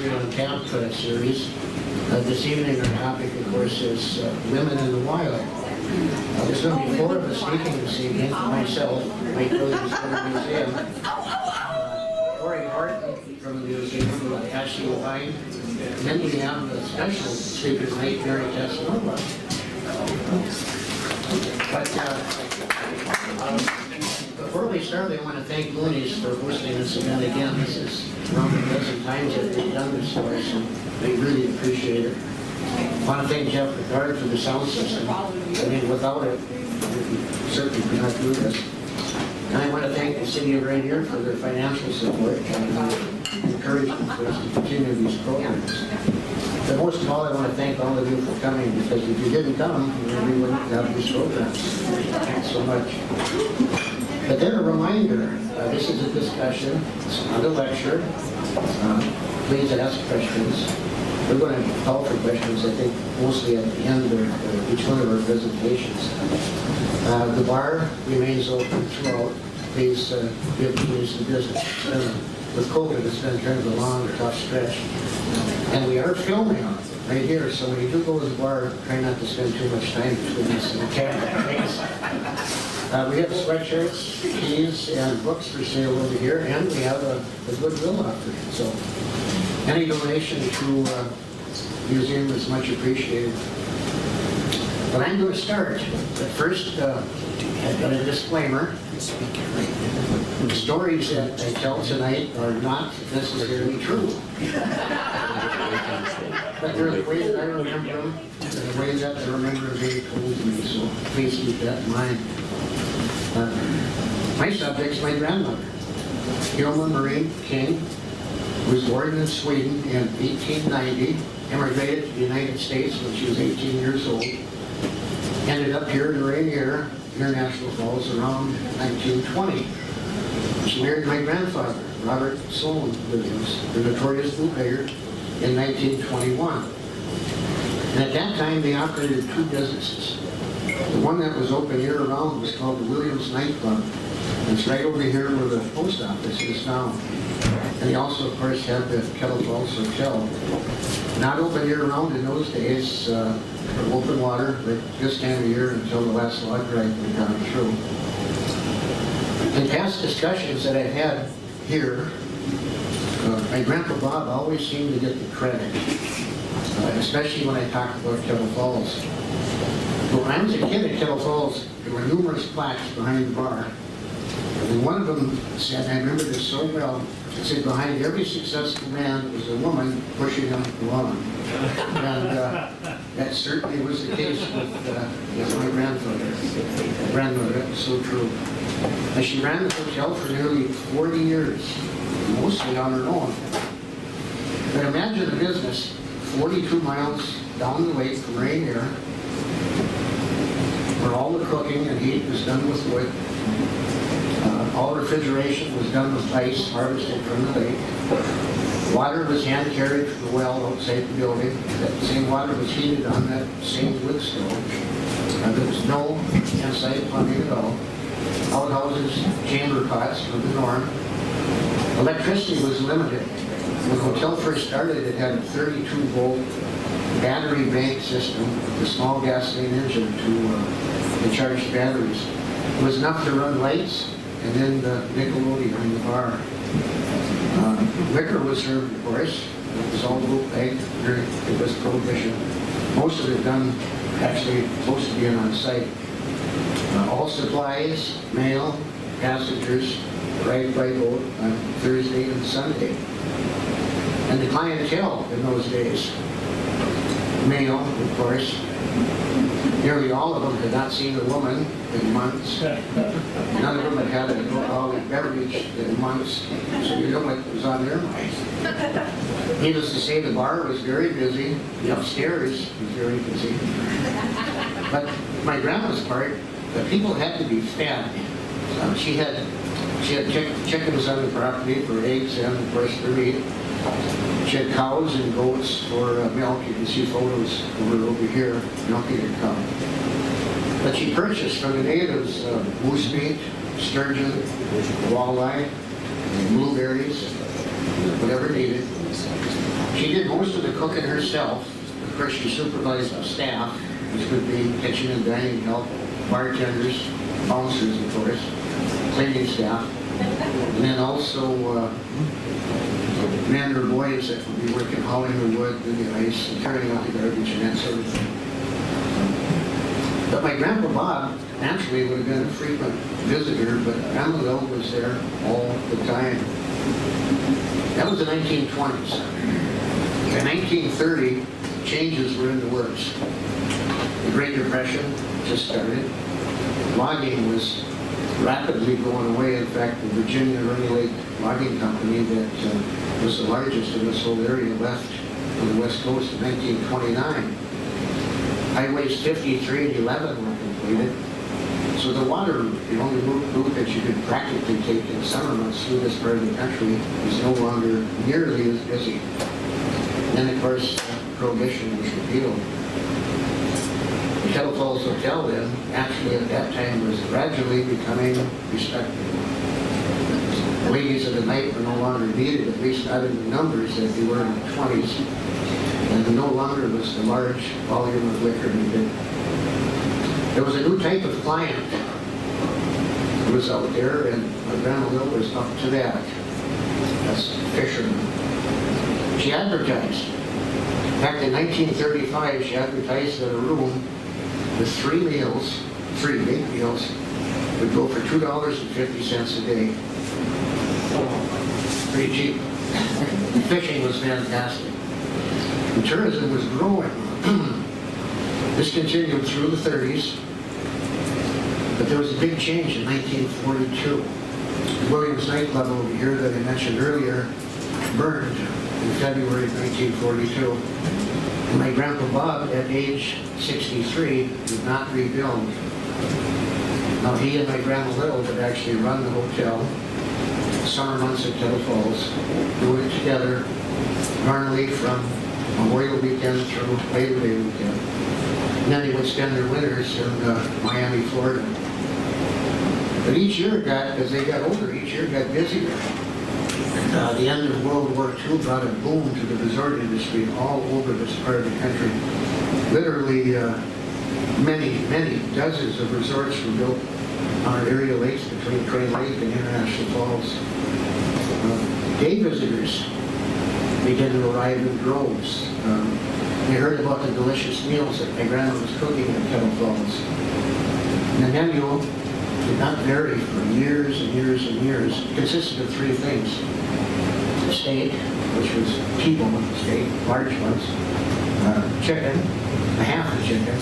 History on Tap series. This evening our topic, of course, is women in the wild. There's going to be 4 of us speaking this evening. Myself, Mike Williams from the museum, Corey Horton from the museum, Ashley Levine, and then we have a special speaker tonight, Mary Casanova. But before we start, I want to thank Looney's for hosting this event again. This is around a dozen times that they've done this for us, and they really appreciate it. I want to thank Jeff Ricard for the sound system. I mean, without it, we certainly could not do this. And I want to thank the City of Rainier for their financial support and encouragement for us to continue these programs. But most of all, I want to thank all of you for coming, because if you didn't come, we wouldn't have these programs. Thanks so much. But then a reminder, this is a discussion, it's not a lecture. Please ask questions. We're going to call for questions, I think, mostly at the end of each one of our presentations. The bar remains open throughout. Please be pleased to visit. With COVID, it's been kind of a long, tough stretch. And we are filming right here, so when you do go to the bar, try not to spend too much time between us and the camera. We have sweatshirts, keys, and books for sale over here, and we have a goodwill offering. So any donation to the museum is much appreciated. But I'm going to start. But first, I've got a disclaimer. The stories that I tell tonight are not necessarily true. But they're the way that I remember them, the way that I remember they told me, so please keep that in mind. My subject's my grandmother, Hilma Marie King, was born in Sweden in 1890, immigrated to the United States when she was 18 years old, ended up here in Rainier, International Falls, around 1920. She married my grandfather, Robert Sloan Williams, the notorious bootlegger, in 1921. And at that time, they operated 2 businesses. The one that was open year-round was called the Williams Nightclub. It's right over here where the post office is now. And they also, of course, had the Kettle Falls Hotel. Not open year-round in those days, open water, but this time of year until the last log ride had gone through. In past discussions that I've had here, my Grandpa Bob always seemed to get the credit, especially when I talked about Kettle Falls. But when I was a kid at Kettle Falls, there were numerous plaques behind the bar. And one of them said, I remember this so well, it said, behind every successful man is a woman pushing him along. And that certainly was the case with my grandmother. That was so true. And she ran the hotel for nearly 40 years, mostly on her own. But imagine a business 42 miles down the lake from Rainier, where all the cooking and heat was done with wood. All refrigeration was done with ice harvested from the lake. Water was hand-carried from the well outside the building. That same water was heated on that same wood stove. There was no inside plumbing at all. Outhouses, chamber pots were the norm. Electricity was limited. When the hotel first started, it had a 32-volt battery bank system with a small gasoline engine to charge batteries. It was enough to run lights and then the Nickelodeon in the bar. Liquor was served, of course. It was all bootleg during it was Prohibition. Most of it done actually close to being on site. All supplies, mail, passengers arrived by boat on Thursday and Sunday. And the clientele in those days, male, of course, nearly all of them had not seen a woman in months. None of them had had an alcoholic beverage in months, so you know what was on their mind. Needless to say, the bar was very busy. The upstairs was very busy. But my grandma's part, the people had to be fed. She had chickens on the property for eggs and, of course, for meat. She had cows and goats for milk. You can see photos over here, milking a cow. But she purchased from the natives moose meat, sturgeon, walleye, blueberries, whatever needed. She did most of the cooking herself. Of course, she supervised the staff, which would be kitchen and dining help, bartenders, bouncers, of course, cleaning staff, and then also men or boys that would be working hauling the wood, doing the ice, and carrying out the garbage and that sort of thing. But my Grandpa Bob naturally would have been a frequent visitor, but Grandma Lil was there all the time. That was the 1920s. In 1930, changes were in the works. The Great Depression just started. Logging was rapidly going away. In fact, the Virginia Runny Lake Logging Company that was the largest in this whole area left on the west coast in 1929. Highways 53 and 11 were completed. So the water route, the only route that you could practically take in the summer months through this part of the country, is no longer nearly as busy. And then, of course, Prohibition was repealed. The Kettle Falls Hotel then, actually at that time, was gradually becoming respected. Ladies of the night were no longer needed, at least not in the numbers that they were in the 20s. And no longer was the large volume of liquor needed. There was a new type of client who was out there, and my Grandma Lil was up to that. That's fishermen. She advertised. In fact, in 1935, she advertised that a room with 3 meals, 3 big meals, would go for $2.50 a day. Pretty cheap. Fishing was fantastic. And tourism was growing. This continued through the 30s, but there was a big change in 1942. The Williams nightclub over here that I mentioned earlier burned in February of 1942. And my Grandpa Bob, at age 63, did not rebuild. Now he and my Grandma Lil would actually run the hotel, summer months at Kettle Falls, doing it together, normally from Memorial Weekend through Labor Day weekend. And then they would spend their winters in Miami, Florida. But each year as they got older, each year got busier. The end of World War II brought a boom to the resort industry all over this part of the country. Literally, many dozens of resorts were built on our area lakes between Crane Lake and International Falls. Day visitors began to arrive in droves. They heard about the delicious meals that my grandma was cooking at Kettle Falls. And the menu did not vary for years and years and years. It consisted of 3 things. Steak, which was T-bone steak, large ones. Chicken, a half a chicken.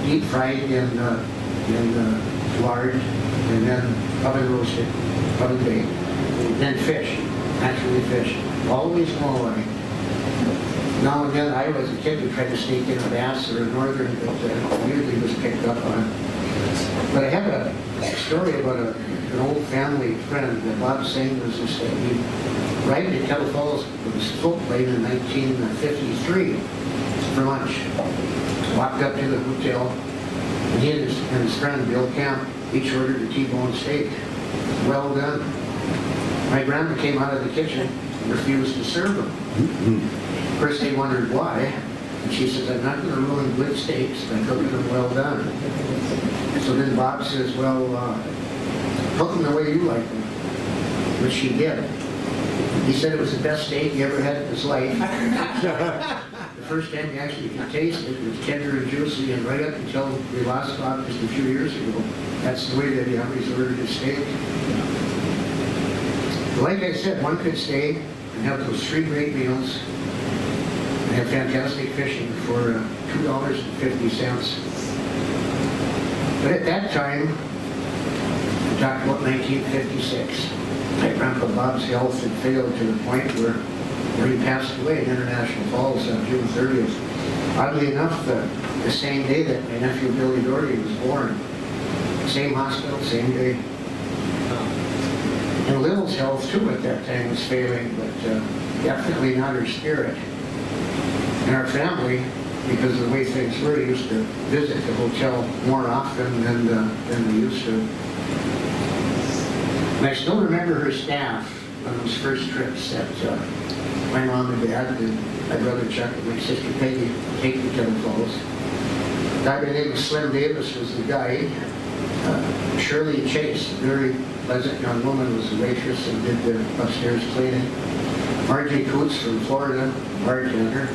Deep fried in lard, and then oven roasted, oven baked. Then fish, naturally fish. Always walleye. Now and then, I was a kid who tried to sneak in a bass or a northern, but usually was picked up on. But I have a story about an old family friend that Bob Singh was just he arrived at Kettle Falls with his float plane in 1953 for lunch. Walked up to the hotel, and he and his friend Bill Camp each ordered a T-bone steak. Well done. My grandma came out of the kitchen and refused to serve them. First they wondered why, and she says, I'm not going to ruin good steaks by cooking them well done. So then Bob says, well, cook them the way you like them, which she did. He said it was the best steak he ever had in his life. The first time he actually could taste it, it was tender and juicy, and right up until we lost Bob just a few years ago, that's the way that he always ordered his steak. But like I said, one could stay and have those 3 great meals and have fantastic fishing for $2.50. But at that time, we talked about 1956. My Grandpa Bob's health had failed to the point where he passed away in International Falls on June 30th. Oddly enough, the same day that my nephew Billy Doherty was born. Same hospital, same day. And Lil's health too at that time was failing, but definitely not her spirit. And our family, because of the way things were, used to visit the hotel more often than we used to. And I still remember her staff. on those first trips that my mom and dad and my brother Chuck and my sister Peggy take to Kettle Falls. A guy by the name of Slim Davis was the guide. Shirley Chase, a very pleasant young woman, was the waitress and did the upstairs cleaning. Margie Coots from Florida, bartender.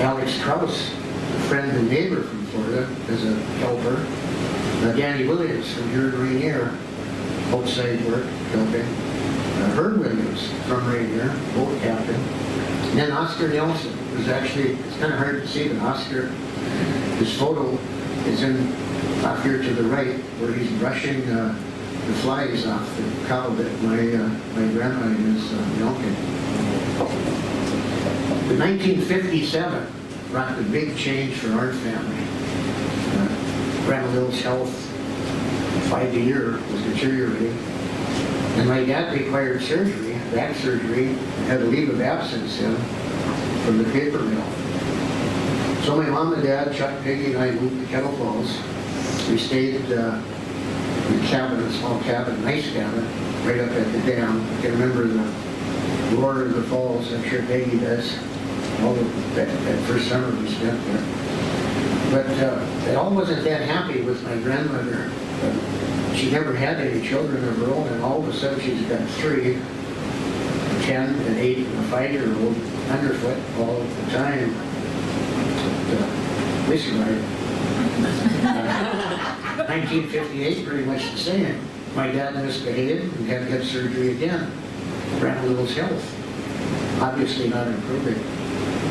Alex Krause, a friend and neighbor from Florida, as a helper. Danny Williams from here in Rainier, outside work, helping. Herb Williams from Rainier, boat captain. And then Oscar Nelson was actually, it's kind of hard to see, but Oscar, his photo is in off here to the right, where he's brushing the flies off the cow that my grandma is milking. The 1957 brought the big change for our family. Grandma Lil's health by the year was deteriorating, and my dad required surgery, back surgery, had a leave of absence in from the paper mill. So my mom and dad, Chuck, Peggy, and I moved to Kettle Falls. We stayed in a cabin, a small cabin, nice cabin, right up at the dam. I can remember the roar of the falls. I'm sure Peggy does. All of that first summer we spent there. But I all wasn't that happy with my grandmother. She never had any children of her own, and all of a sudden she's got 3, a 10, an 8, and a 5-year-old underfoot all the time. But, we survived. 1958, pretty much the same. My dad misbehaved and had to get surgery again. Grandma Lil's health obviously not improving.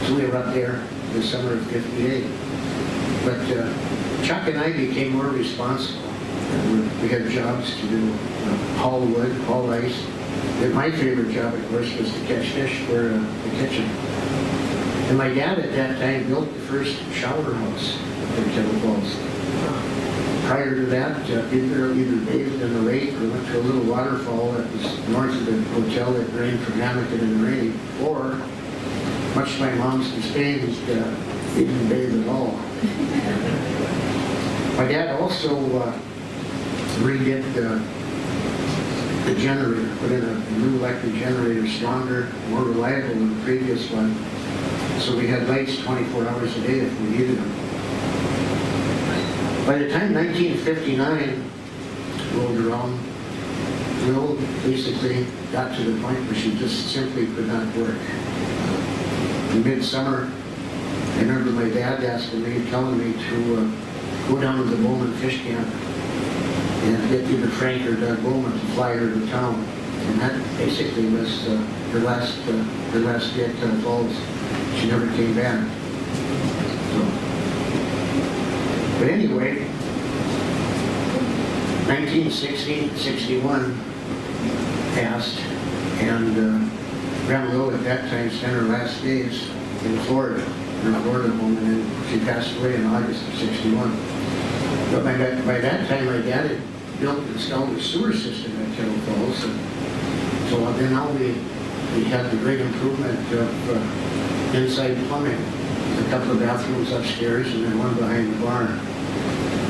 So we were up there the summer of '58. But Chuck and I became more responsible. We had jobs to do, haul wood, haul ice. And my favorite job, of course, was to catch fish for the kitchen. And my dad at that time built the first shower house in Kettle Falls. Prior to that, either bathed in the lake or went to a little waterfall that was north of the hotel that drained from Hamilton and Rainy, or, much to my mom's disdain, didn't bathe at all. My dad also redid the generator, put in a new electric generator, stronger, more reliable than the previous one. So we had lights 24 hours a day if we needed them. By the time 1959 rolled around, Lil basically got to the point where she just simply could not work. In midsummer, I remember my dad telling me to go down to the Bowman fish camp and get either Frank or Doug Bowman to fly her to town. And that basically was her last day at Kettle Falls. She never came back. But anyway, 1960-61 passed, and Grandma Lil at that time spent her last days in Florida, in her Florida home, and then she passed away in August of '61. But by that time, my dad had built and installed a sewer system at Kettle Falls, and so then now we had the great improvement of inside plumbing. A couple of bathrooms upstairs and then one behind the barn.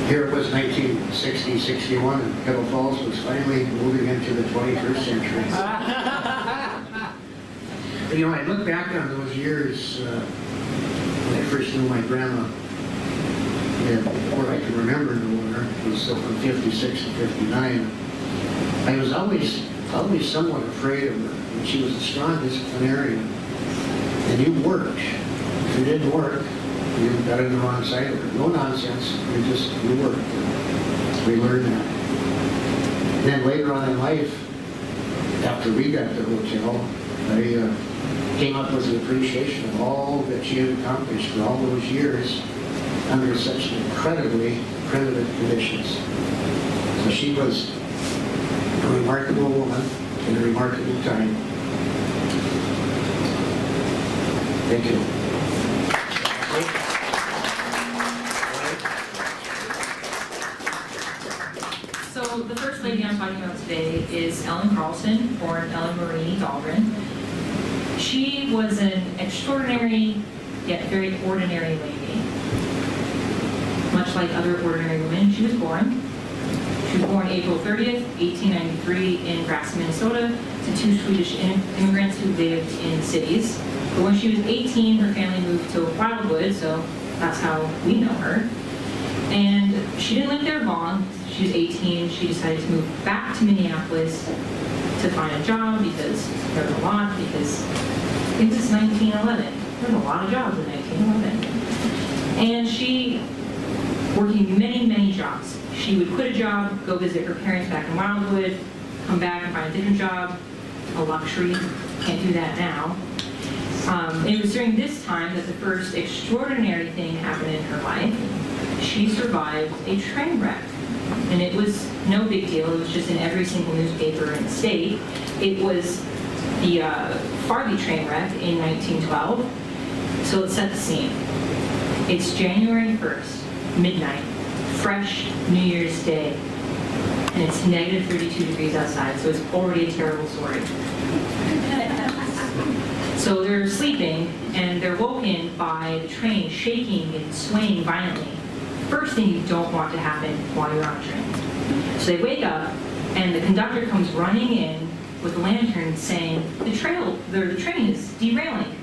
Here it was 1960-61, and Kettle Falls was finally moving into the 21st century. But, you know, I look back on those years when I first knew my grandma, and before I can remember knowing her, it was from 56 to 59. I was always somewhat afraid of her. And she was a strong disciplinarian. And you worked. If you didn't work, you got in the wrong side of it. No nonsense. You worked. We learned that. And then later on in life, after we got the hotel, I came up with an appreciation of all that she had accomplished for all those years under such incredibly primitive conditions. So she was a remarkable woman in a remarkable time. Thank you. So the first lady I'm talking about today is Ellen Carlson, born Ellen Marie Dahlberg. She was an extraordinary yet very ordinary lady. Much like other ordinary women, she was born. She was born April 30th, 1893 in Grass, Minnesota, to two Swedish immigrants who lived in cities. But when she was 18, her family moved to Wildwood, so that's how we know her. And she didn't live there long. She was 18. She decided to move back to Minneapolis to find a job because there were a lot, because it was 1911. There were a lot of jobs in 1911. And she, working many, many jobs. She would quit a job, go visit her parents back in Wildwood, come back and find a different job, a luxury. Can't do that now. It was during this time that the first extraordinary thing happened in her life. She survived a train wreck. And it was no big deal. It was just in every single newspaper in the state. It was the Farley train wreck in 1912. So let's set the scene. It's January 1st, midnight, fresh New Year's Day. And it's negative 32 degrees outside, so it's already a terrible story. So they're sleeping, and they're woken by the train shaking and swaying violently. First thing you don't want to happen while you're on a train. So they wake up, and the conductor comes running in with a lantern saying, the train is derailing.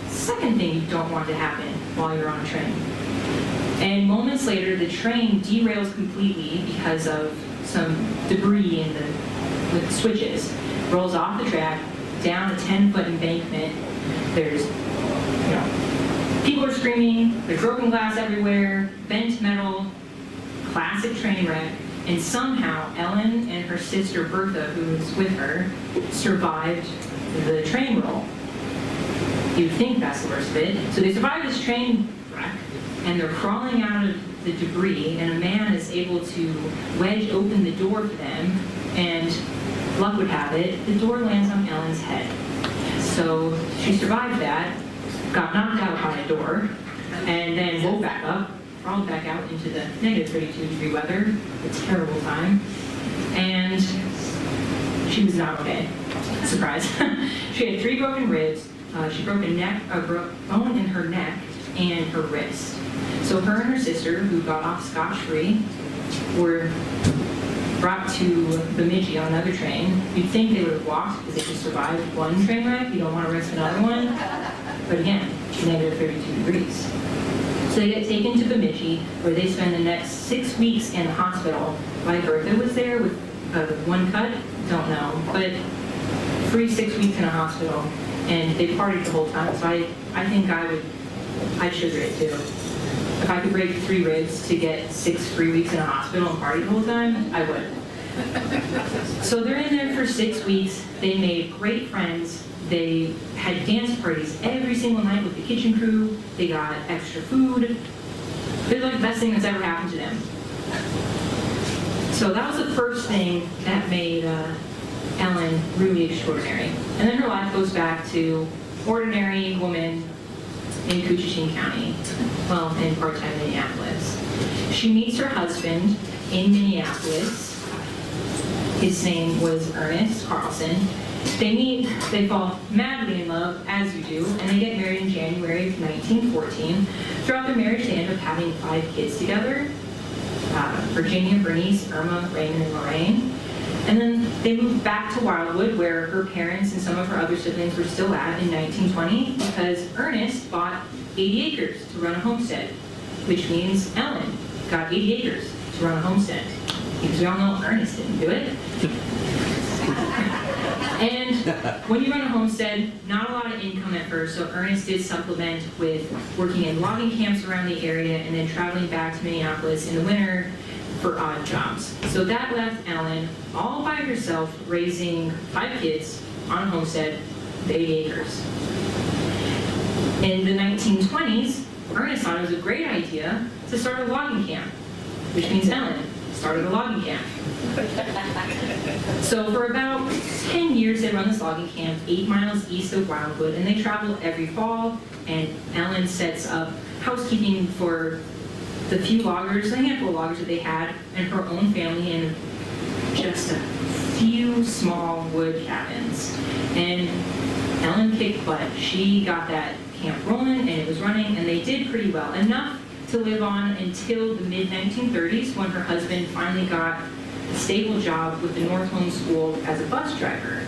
Second thing you don't want to happen while you're on a train. And moments later, the train derails completely because of some debris in the switches. Rolls off the track, down a 10-foot embankment. There's, people are screaming, there's broken glass everywhere, bent metal, classic train wreck, and somehow Ellen and her sister Bertha, who was with her, survived the train roll. You'd think that's the worst of it. So they survived this train wreck, and they're crawling out of the debris, and a man is able to wedge open the door for them, and luck would have it, the door lands on Ellen's head. So she survived that, got knocked out by a door, and then woke back up, crawled back out into the negative 32 degree weather, a terrible time, and she was not okay. Surprise. She had 3 broken ribs. She broke a bone in her neck and her wrist. So her and her sister, who got off scotch-free, were brought to Bemidji on another train. You'd think they would have walked because they just survived one train wreck. You don't want to risk another one. But again, negative 32 degrees. So they get taken to Bemidji, where they spend the next 6 weeks in the hospital. Why Bertha was there with one cut, don't know. But 6 weeks in a hospital, and they partied the whole time. So I think I'd sugar it too. If I could break 3 ribs to get 6 free weeks in a hospital and party the whole time, I would. So they're in there for 6 weeks. They made great friends. They had dance parties every single night with the kitchen crew. They got extra food. They're like the best thing that's ever happened to them. So that was the first thing that made Ellen really extraordinary. And then her life goes back to ordinary woman in Coochin County, well, in part-time Minneapolis. She meets her husband in Minneapolis. His name was Ernest Carlson. They meet, they fall madly in love, as you do, and they get married in January of 1914. Throughout their marriage, they end up having 5 kids together. Virginia, Bernice, Irma, Raymond, and Lorraine. And then they moved back to Wildwood, where her parents and some of her other siblings were still at in 1920, because Ernest bought 80 acres to run a homestead, which means Ellen got 80 acres to run a homestead. Because we all know Ernest didn't do it. And when you run a homestead, not a lot of income at first, so Ernest did supplement with working in logging camps around the area and then traveling back to Minneapolis in the winter for odd jobs. So that left Ellen all by herself raising 5 kids on a homestead with 80 acres. In the 1920s, Ernest thought it was a great idea to start a logging camp, which means Ellen started a logging camp. So for about 10 years, they run this logging camp 8 miles east of Wildwood, and they travel every fall, and Ellen sets up housekeeping for the few loggers, a handful of loggers that they had, and her own family in just a few small wood cabins. And Ellen kicked butt. She got that camp rolling, and it was running, and they did pretty well. Enough to live on until the mid-1930s, when her husband finally got a stable job with the North Home School as a bus driver.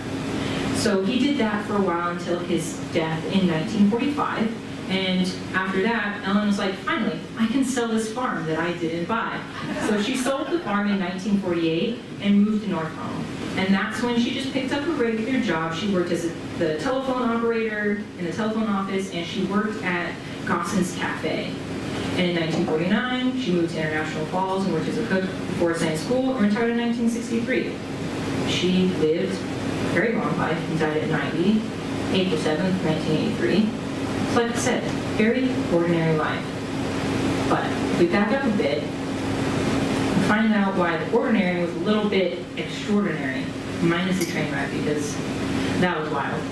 So he did that for a while until his death in 1945. And after that, Ellen was like, finally, I can sell this farm that I didn't buy. So she sold the farm in 1948 and moved to North Home. And that's when she just picked up a regular job. She worked as the telephone operator in the telephone office, and she worked at Gosson's Cafe. And in 1949, she moved to International Falls and worked as a cook before staying school and retired in 1963. She lived a very long life and died at 90, April 7th, 1983. So like I said, very ordinary life. But if we back up a bit, we find out why the ordinary was a little bit extraordinary, minus the train wreck, because that was wild.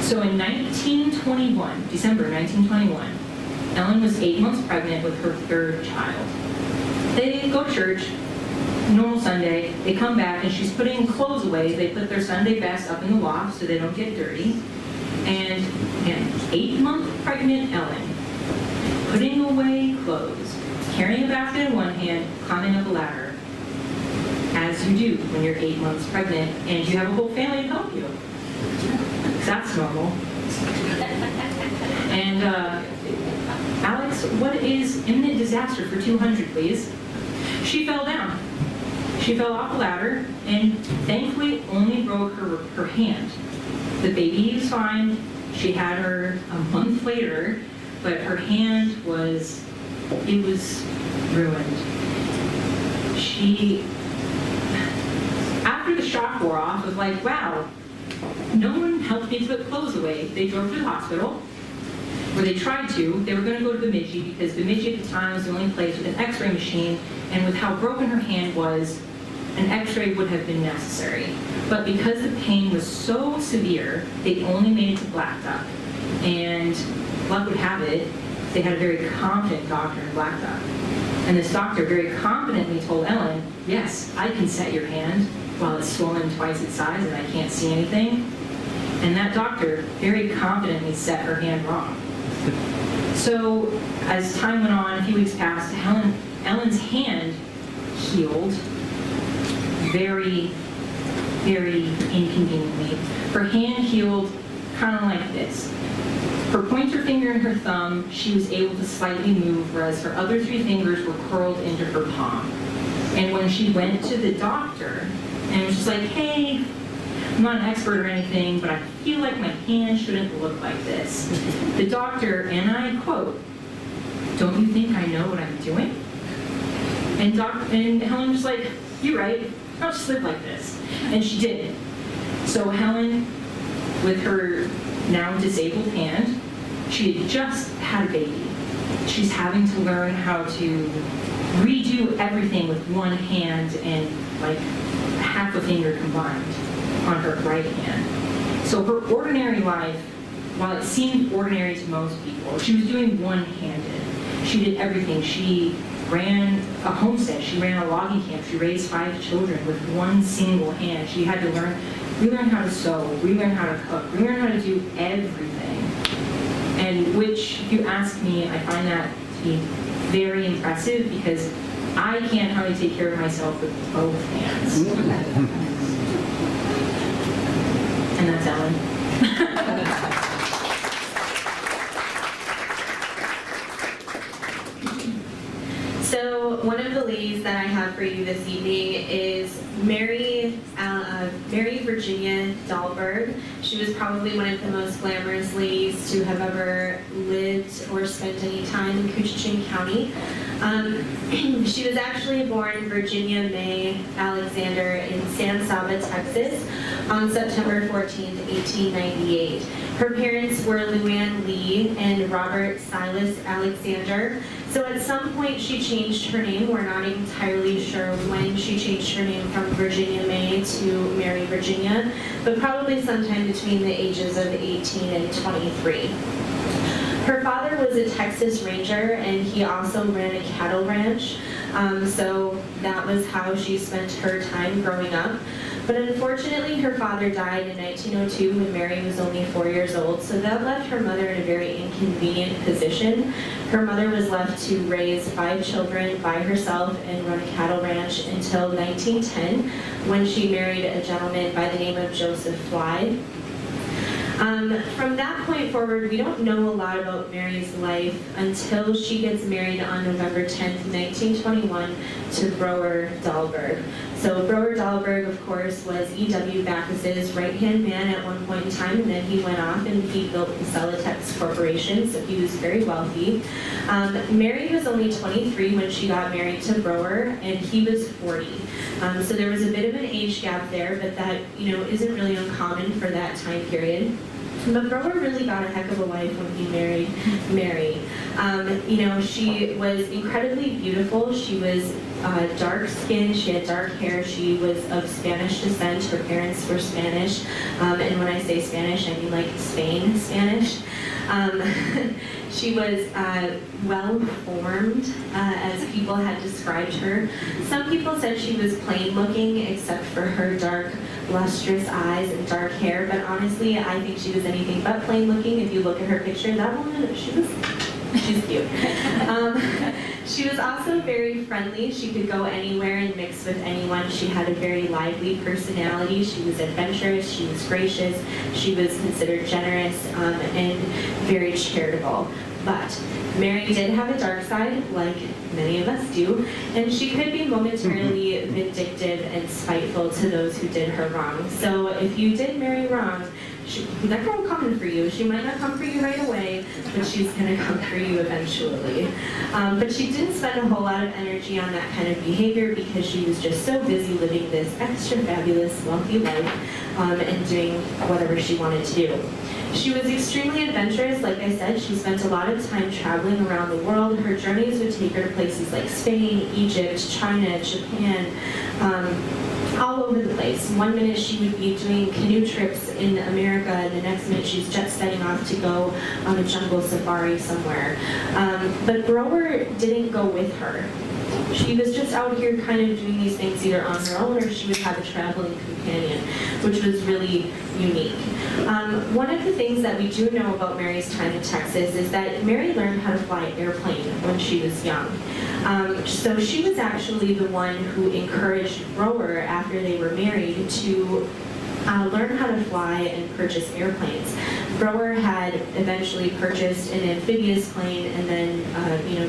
So in 1921, December 1921, Ellen was 8 months pregnant with her third child. They go to church, normal Sunday, they come back and she's putting clothes away. They put their Sunday best up in the loft so they don't get dirty. And again, 8-month pregnant Ellen, putting away clothes, carrying a basket in one hand, climbing up a ladder, as you do when you're 8 months pregnant and you have a whole family to help you. That's normal. And Alex, what is imminent disaster for 200, please? She fell down. She fell off the ladder and thankfully only broke her hand. The baby was fine. She had her a month later, but her hand was ruined. After the shock wore off, was like, wow, no one helped me to put clothes away. They drove to the hospital, where they tried to. They were going to go to Bemidji because Bemidji at the time was the only place with an x-ray machine, and with how broken her hand was, an x-ray would have been necessary. But because the pain was so severe, they only made it to Black Duck. And luck would have it, they had a very confident doctor in Black Duck. And this doctor very confidently told Ellen, yes, I can set your hand while it's swollen twice its size and I can't see anything. And that doctor very confidently set her hand wrong. So as time went on, a few weeks passed, Ellen's hand healed very, very inconveniently. Her hand healed kind of like this. Her pointer finger and her thumb, she was able to slightly move, whereas her other 3 fingers were curled into her palm. And when she went to the doctor, and was just like, hey, I'm not an expert or anything, but I feel like my hand shouldn't look like this. The doctor, and I quote, don't you think I know what I'm doing? And Helen was like, you're right, I'll just live like this. And she did. So Helen, with her now disabled hand, she had just had a baby. She's having to learn how to redo everything with one hand and like half a finger combined on her right hand. So her ordinary life, while it seemed ordinary to most people, she was doing one-handed. She did everything. She ran a homestead. She ran a logging camp. She raised 5 children with one single hand. She had to relearn how to sew, relearn how to cook, relearn how to do everything. And which, if you ask me, I find that to be very impressive because I can't hardly take care of myself with both hands. And that's Ellen. So one of the ladies that I have for you this evening is Mary Virginia Dahlberg. She was probably one of the most glamorous ladies to have ever lived or spent any time in Coochin County. She was actually born Virginia May Alexander in San Saba, Texas on September 14th, 1898. Her parents were Luann Lee and Robert Silas Alexander. So at some point she changed her name. We're not entirely sure when she changed her name from Virginia May to Mary Virginia, but probably sometime between the ages of 18 and 23. Her father was a Texas Ranger, and he also ran a cattle ranch, so that was how she spent her time growing up. But unfortunately, her father died in 1902 when Mary was only 4 years old, so that left her mother in a very inconvenient position. Her mother was left to raise 5 children by herself and run a cattle ranch until 1910, when she married a gentleman by the name of Joseph Fly. From that point forward, we don't know a lot about Mary's life until she gets married on November 10th, 1921 to Brower Dahlberg. So Brower Dahlberg, of course, was E.W. Backus's right-hand man at one point in time, and then he went off and he built the Celotex Corporation, so he was very wealthy. Mary was only 23 when she got married to Brower, and he was 40. So there was a bit of an age gap there, but that, isn't really uncommon for that time period. But Brower really got a heck of a life when he married Mary. She was incredibly beautiful. She was dark-skinned. She had dark hair. She was of Spanish descent. Her parents were Spanish. And when I say Spanish, I mean like Spain Spanish. She was well-formed, as people had described her. Some people said she was plain-looking, except for her dark, lustrous eyes and dark hair. But honestly, I think she was anything but plain-looking. If you look at her picture, that woman, she's cute. She was also very friendly. She could go anywhere and mix with anyone. She had a very lively personality. She was adventurous. She was gracious. She was considered generous and very charitable. But Mary did have a dark side, like many of us do, and she could be momentarily vindictive and spiteful to those who did her wrong. So if you did Mary wrong, that girl coming for you. She might not come for you right away, but she's going to come for you eventually. But she didn't spend a whole lot of energy on that kind of behavior because she was just so busy living this extra fabulous, wealthy life and doing whatever she wanted to do. She was extremely adventurous. Like I said, she spent a lot of time traveling around the world. Her journeys would take her to places like Spain, Egypt, China, Japan, all over the place. One minute she would be doing canoe trips in America, and the next minute she's jet setting off to go on a jungle safari somewhere. But Brower didn't go with her. She was just out here kind of doing these things either on her own or she would have a traveling companion, which was really unique. One of the things that we do know about Mary's time in Texas is that Mary learned how to fly an airplane when she was young. So she was actually the one who encouraged Brower after they were married to learn how to fly and purchase airplanes. Brower had eventually purchased an amphibious plane and then,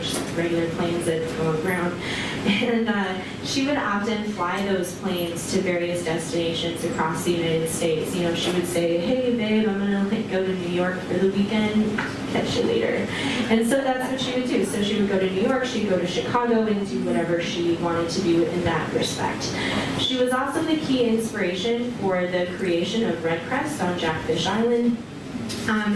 just regular planes that go on the ground. And she would often fly those planes to various destinations across the United States. She would say, hey babe, I'm gonna go to New York for the weekend, catch you later. And so that's what she would do. So she would go to New York, she'd go to Chicago and do whatever she wanted to do in that respect. She was also the key inspiration for the creation of Red Crest on Jackfish Island.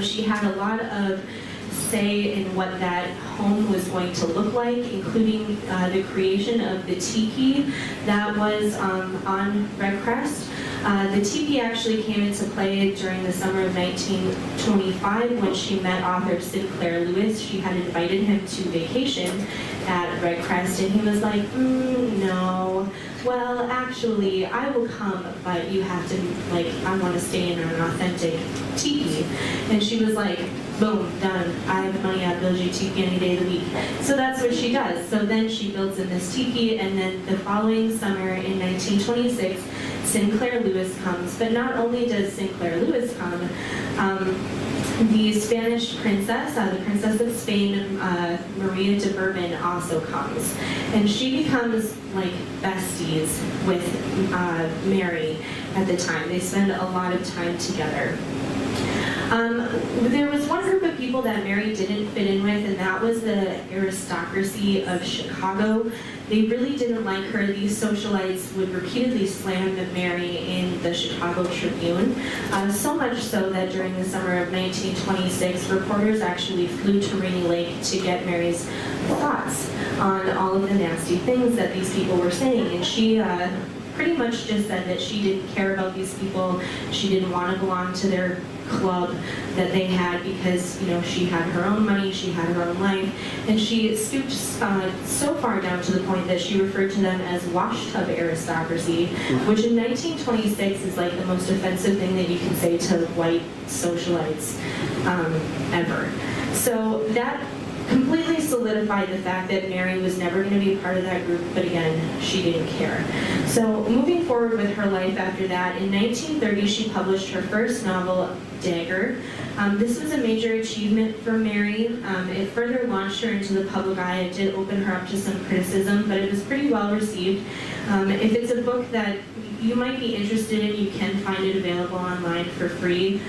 She had a lot of say in what that home was going to look like, including the creation of the tiki that was on Red Crest. The tiki actually came into play during the summer of 1925 when she met author Sinclair Lewis. She had invited him to vacation at Red Crest, and he was like, no. Well, actually, I will come, but you have to, I want to stay in an authentic tiki. And she was like, boom, done. I have money, I'll build you tiki any day of the week. So that's what she does. So then she builds in this tiki, and then the following summer in 1926, Sinclair Lewis comes. But not only does Sinclair Lewis come, the Spanish princess, the Princess of Spain, Maria de Bourbon, also comes. And she becomes like besties with Mary at the time. They spend a lot of time together. There was one group of people that Mary didn't fit in with, and that was the aristocracy of Chicago. They really didn't like her. These socialites would repeatedly slam Mary in the Chicago Tribune, so much so that during the summer of 1926, reporters actually flew to Rainy Lake to get Mary's thoughts on all of the nasty things that these people were saying. And she pretty much just said that she didn't care about these people. She didn't want to belong to their club that they had because, she had her own money, she had her own life, and she stooped so far down to the point that she referred to them as washtub aristocracy, which in 1926 is like the most offensive thing that you can say to white socialites ever. So that completely solidified the fact that Mary was never going to be a part of that group, but again, she didn't care. So moving forward with her life after that, in 1930 she published her first novel, Dagger. This was a major achievement for Mary. It further launched her into the public eye. It did open her up to some criticism, but it was pretty well received. If it's a book that you might be interested in, you can find it available online for free.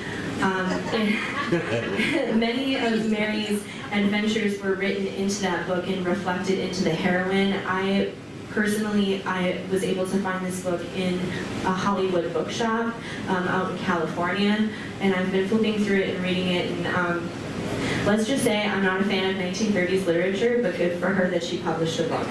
Many of Mary's adventures were written into that book and reflected into the heroine. I was able to find this book in a Hollywood bookshop out in California, and I've been flipping through it and reading it, and let's just say I'm not a fan of 1930s literature, but good for her that she published a book.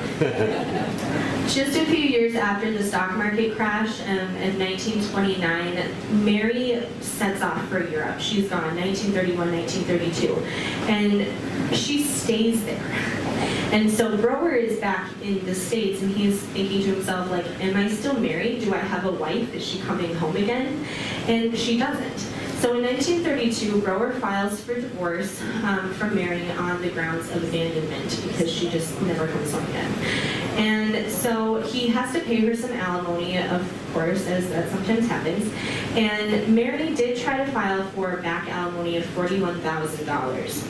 Just a few years after the stock market crash in 1929, Mary sets off for Europe. She's gone, 1931, 1932, and she stays there. And so Brower is back in the States, and he's thinking to himself, like, am I still married? Do I have a wife? Is she coming home again? And she doesn't. So in 1932, Brower files for divorce from Mary on the grounds of abandonment because she just never comes home again. And so he has to pay her some alimony, of course, as that sometimes happens. And Mary did try to file for back alimony of $41,000.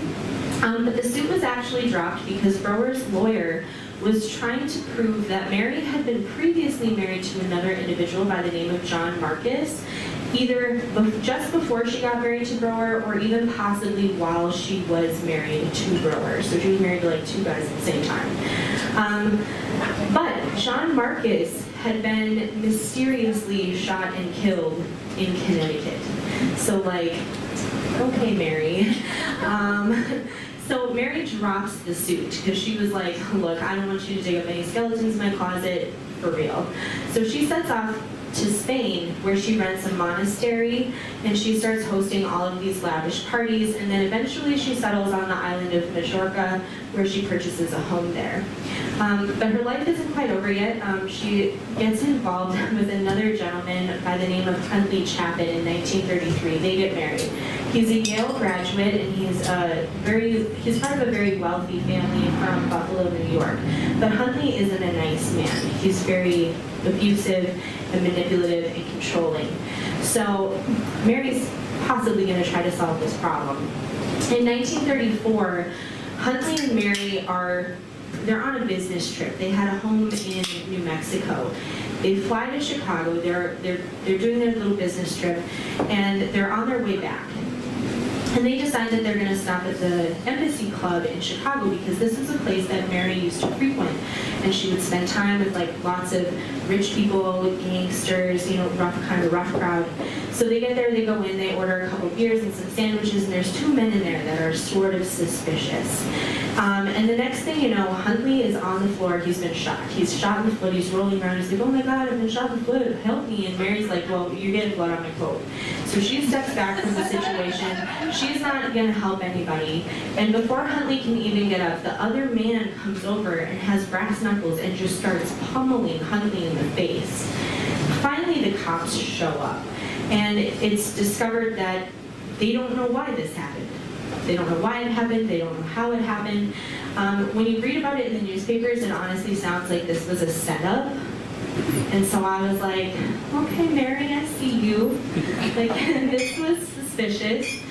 But the suit was actually dropped because Brower's lawyer was trying to prove that Mary had been previously married to another individual by the name of John Marcus, either just before she got married to Brower or even possibly while she was married to Brower. So she was married to like two guys at the same time. But John Marcus had been mysteriously shot and killed in Connecticut. So like, okay, Mary. So Mary drops the suit because she was like, look, I don't want you to dig up any skeletons in my closet, for real. So she sets off to Spain, where she rents a monastery, and she starts hosting all of these lavish parties, and then eventually she settles on the island of Majorca, where she purchases a home there. But her life isn't quite over yet. She gets involved with another gentleman by the name of Huntley Chapin in 1933. They get married. He's a Yale graduate, and he's part of a very wealthy family from Buffalo, New York. But Huntley isn't a nice man. He's very abusive and manipulative and controlling. So Mary's possibly going to try to solve this problem. In 1934, Huntley and Mary they're on a business trip. They had a home in New Mexico. They fly to Chicago. They're doing their little business trip, and they're on their way back. And they decide that they're going to stop at the Embassy Club in Chicago because this is a place that Mary used to frequent. And she would spend time with like lots of rich people, gangsters, rough crowd. So they get there, they go in, they order a couple beers and some sandwiches, and there's two men in there that are sort of suspicious. And the next thing you know, Huntley is on the floor. He's been shot. He's shot in the foot. He's rolling around. He's like, oh my God, I've been shot in the foot. Help me. And Mary's like, well, you're getting blood on my coat. So she steps back from the situation. She's not going to help anybody. And before Huntley can even get up, the other man comes over and has brass knuckles and just starts pummeling Huntley in the face. Finally, the cops show up. And it's discovered that they don't know why this happened. They don't know why it happened. They don't know how it happened. When you read about it in the newspapers, it honestly sounds like this was a setup. And so I was like, okay, Mary, I see you. Like, this was suspicious.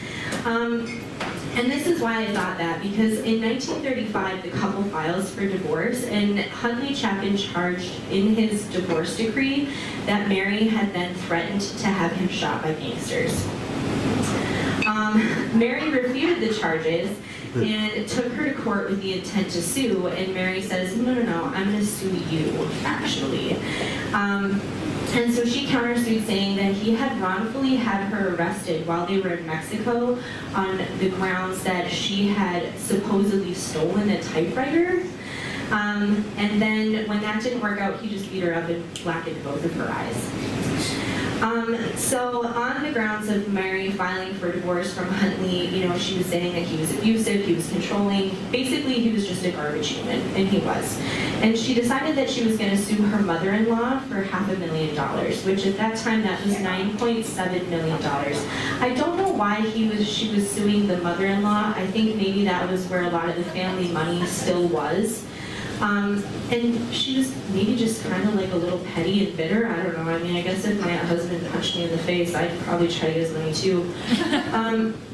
And this is why I thought that, because in 1935, the couple files for divorce, and Huntley Chapin charged in his divorce decree that Mary had then threatened to have him shot by gangsters. Mary refuted the charges and took her to court with the intent to sue, and Mary says, no, I'm going to sue you, actually. And so she countersued, saying that he had wrongfully had her arrested while they were in Mexico on the grounds that she had supposedly stolen a typewriter. And then when that didn't work out, he just beat her up and blackened both of her eyes. So on the grounds of Mary filing for divorce from Huntley, she was saying that he was abusive, he was controlling. Basically, he was just a garbage human, and he was. And she decided that she was going to sue her mother-in-law for $500,000, which at that time, that was $9.7 million. I don't know why she was suing the mother-in-law. I think maybe that was where a lot of the family money still was. And she was maybe just kind of like a little petty and bitter. I don't know. I mean, I guess if my husband punched me in the face, I'd probably try to get his money too.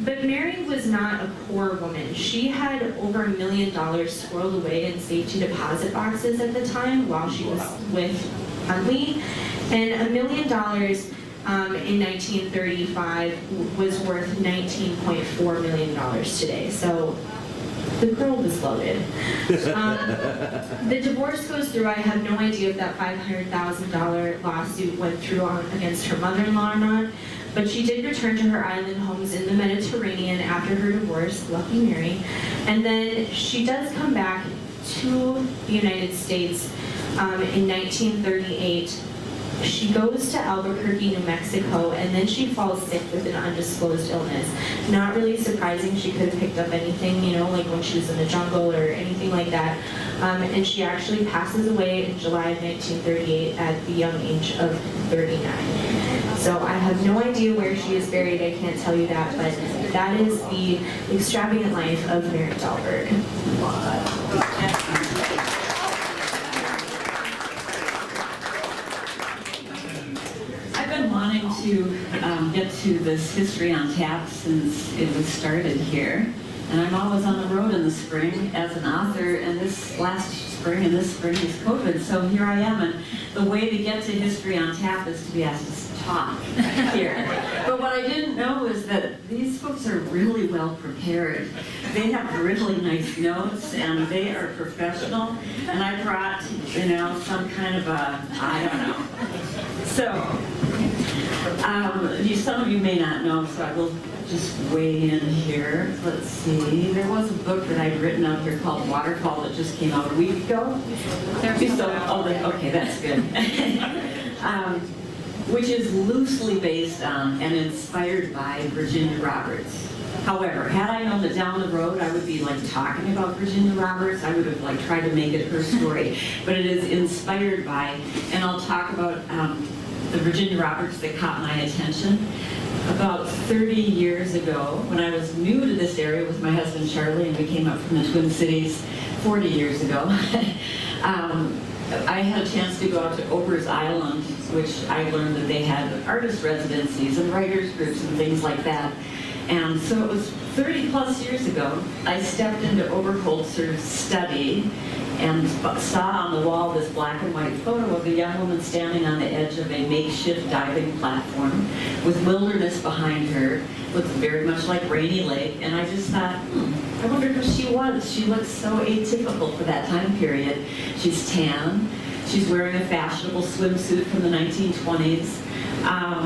But Mary was not a poor woman. She had over $1 million squirreled away in safety deposit boxes at the time while she was with Huntley. And $1 million in 1935 was worth $19.4 million today. So the girl was loaded. The divorce goes through. I have no idea if that $500,000 lawsuit went through against her mother-in-law or not, but she did return to her island homes in the Mediterranean after her divorce, lucky Mary, and then she does come back to the United States in 1938. She goes to Albuquerque, New Mexico, and then she falls sick with an undisclosed illness. Not really surprising. She could have picked up anything, like when she was in the jungle or anything like that. And she actually passes away in July of 1938 at the young age of 39. So I have no idea where she is buried. I can't tell you that, but that is the extravagant life of Mary Dahlberg. Wanting to get to this History on Tap since it was started here. And I'm always on the road in the spring as an author, and this last spring and this spring is COVID, so here I am. And the way to get to History on Tap is to be asked to talk here. But what I didn't know is that these folks are really well prepared. They have really nice notes, and they are professional. And I brought, some kind of I don't know. So, some of you may not know, so I will just weigh in here. Let's see. There was a book that I'd written up here called Waterfall that just came out a week ago. Okay, that's good. Which is loosely based on and inspired by Virginia Roberts. However, had I known that down the road I would be talking about Virginia Roberts, I would have tried to make it her story. But it is inspired by, and I'll talk about the Virginia Roberts that caught my attention. About 30 years ago, when I was new to this area with my husband Charlie, and we came up from the Twin Cities 40 years ago, I had a chance to go out to Ober's Island, which I learned that they had artist residencies and writers groups and things like that. And so it was 30 plus years ago, I stepped into Oberholzer's study and saw on the wall this black and white photo of a young woman standing on the edge of a makeshift diving platform with wilderness behind her, looked very much like Rainy Lake, and I just thought, I wonder who she was. She looks so atypical for that time period. She's tan, she's wearing a fashionable swimsuit from the 1920s.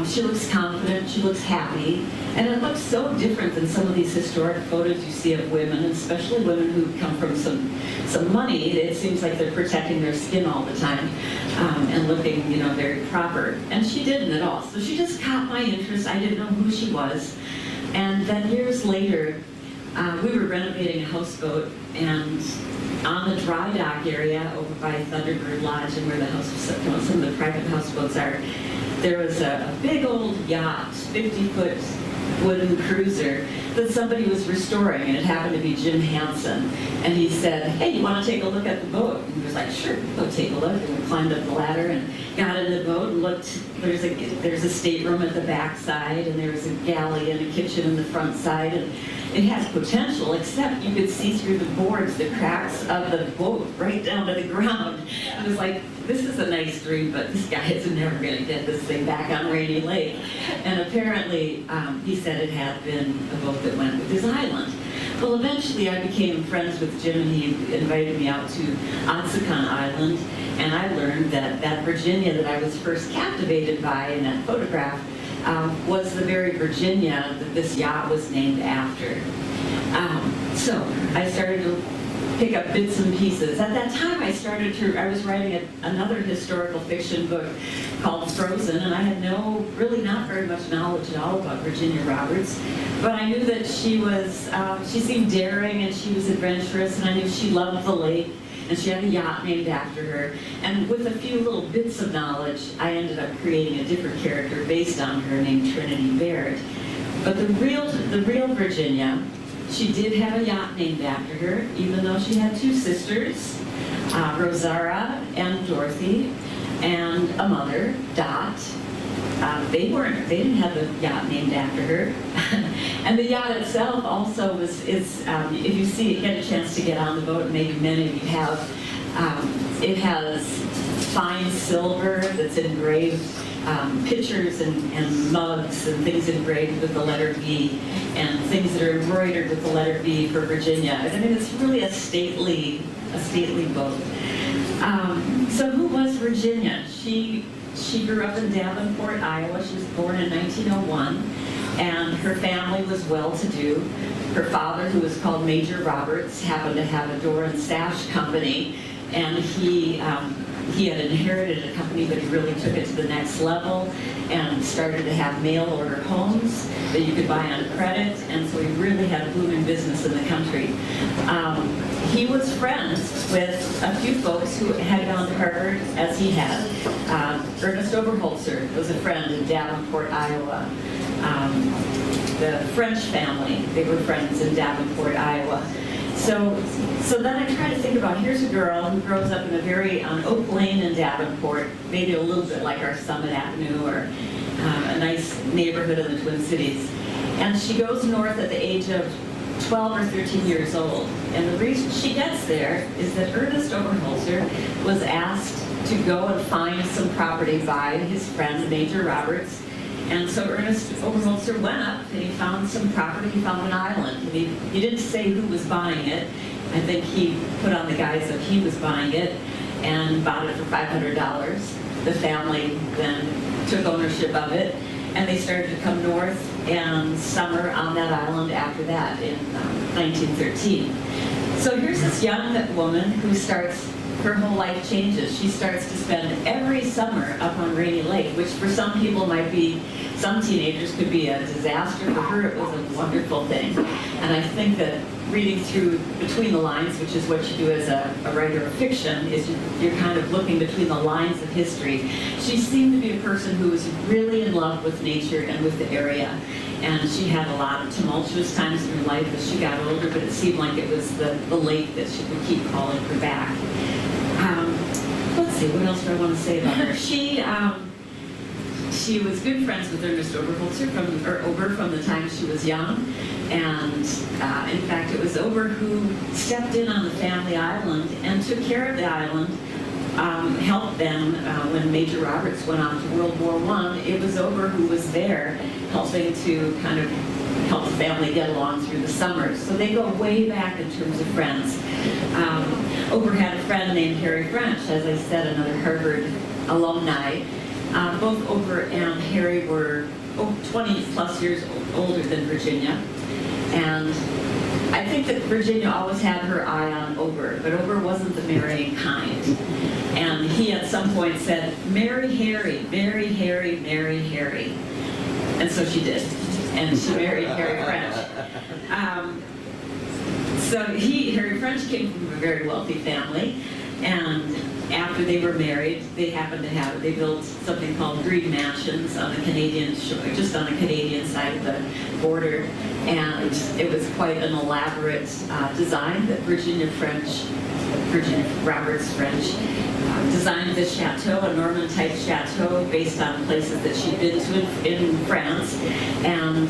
She looks confident, she looks happy, and it looks so different than some of these historic photos you see of women, especially women who come from some money. It seems like they're protecting their skin all the time and looking, very proper. And she didn't at all. So she just caught my interest. I didn't know who she was. And then years later, we were renovating a houseboat, and on the dry dock area over by Thunderbird Lodge and where the some of the private houseboats are, there was a big old yacht, 50-foot wooden cruiser that somebody was restoring, and it happened to be Jim Hansen. And he said, hey, you want to take a look at the boat? And he was like, sure, go take a look. And we climbed up the ladder and got in the boat and looked. There's a stateroom at the back side, and there was a galley and a kitchen in the front side. And it has potential, except you could see through the boards, the cracks of the boat right down to the ground. It was like, this is a nice dream, but this guy is never going to get this thing back on Rainy Lake. And apparently, he said it had been a boat that went with his island. Well, eventually I became friends with Jim, and he invited me out to Onsakan Island, and I learned that Virginia that I was first captivated by in that photograph was the very Virginia that this yacht was named after. So I started to pick up bits and pieces. At that time, I was writing another historical fiction book called Frozen, and I had really not very much knowledge at all about Virginia Roberts, but I knew that she seemed daring and she was adventurous, and I knew she loved the lake, and she had a yacht named after her. And with a few little bits of knowledge, I ended up creating a different character based on her named Trinity Baird. But the real Virginia, she did have a yacht named after her, even though she had two sisters, Rosara and Dorothy, and a mother, Dot. They didn't have a yacht named after her. And the yacht itself also is if you get a chance to get on the boat, maybe many of you have, it has fine silver that's engraved, pictures and mugs and things engraved with the letter V, and things that are embroidered with the letter V for Virginia. I mean, it's really a stately boat. So who was Virginia? She grew up in Davenport, Iowa. She was born in 1901, and her family was well-to-do. Her father, who was called Major Roberts, happened to have a door and sash company, and he had inherited a company, but he really took it to the next level and started to have mail-order homes that you could buy on credit, and so he really had a booming business in the country. He was friends with a few folks who had gone to Harvard, as he had. Ernest Oberholzer was a friend in Davenport, Iowa. The French family, they were friends in Davenport, Iowa. So then I try to think about, here's a girl who grows up on Oak Lane in Davenport, maybe a little bit like our Summit Avenue or a nice neighborhood in the Twin Cities. And she goes north at the age of 12 or 13 years old. And the reason she gets there is that Ernest Oberholzer was asked to go and find some property by his friend, Major Roberts. And so Ernest Oberholzer went up and he found some property, he found an island. And he didn't say who was buying it. I think he put on the guise that he was buying it and bought it for $500. The family then took ownership of it, and they started to come north and summer on that island after that in 1913. So here's this young woman who her whole life changes. She starts to spend every summer up on Rainy Lake, which for some people some teenagers could be a disaster. For her, it was a wonderful thing. And I think that reading through between the lines, which is what you do as a writer of fiction, is you're kind of looking between the lines of history. She seemed to be a person who was really in love with nature and with the area. And she had a lot of tumultuous times in her life as she got older, but it seemed like it was the lake that she would keep calling her back. Let's see, what else do I want to say about her? She was good friends with Ernest Oberholzer from the time she was young. And in fact, it was Ober who stepped in on the family island and took care of the island, helped them when Major Roberts went on to World War I. It was Ober who was there helping to kind of help the family get along through the summers. So they go way back in terms of friends. Ober had a friend named Harry French, as I said, another Harvard alumni. Both Ober and Harry were 20 plus years older than Virginia. And I think that Virginia always had her eye on Ober, but Ober wasn't the marrying kind. And he at some point said, "Marry Harry, marry Harry, marry Harry." And so she did. And she married Harry French. Harry French came from a very wealthy family, and after they were married, they built something called green mansions on the Canadian shore, just on the Canadian side of the border, and it was quite an elaborate design that Virginia Roberts French designed this chateau, a Norman-type chateau based on places that she'd been to in France, and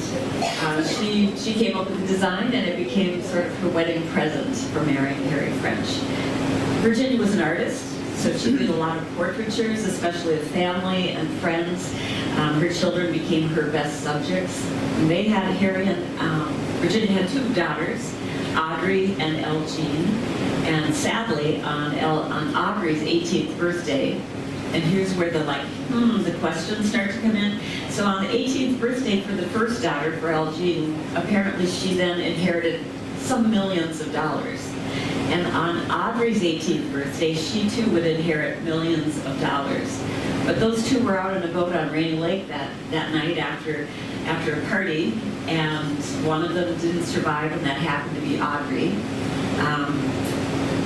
she came up with the design, and it became sort of her wedding present for marrying Harry French. Virginia was an artist, so she did a lot of portraitures, especially of family and friends. Her children became her best subjects. And they had Virginia had two daughters, Audrey and Elle Jean. And sadly, on Audrey's 18th birthday, and here's where the questions start to come in. So on the 18th birthday for the first daughter, for Elle Jean, apparently she then inherited some millions of dollars. And on Audrey's 18th birthday, she too would inherit millions of dollars. But those two were out on a boat on Rainy Lake that night after a party, and one of them didn't survive, and that happened to be Audrey,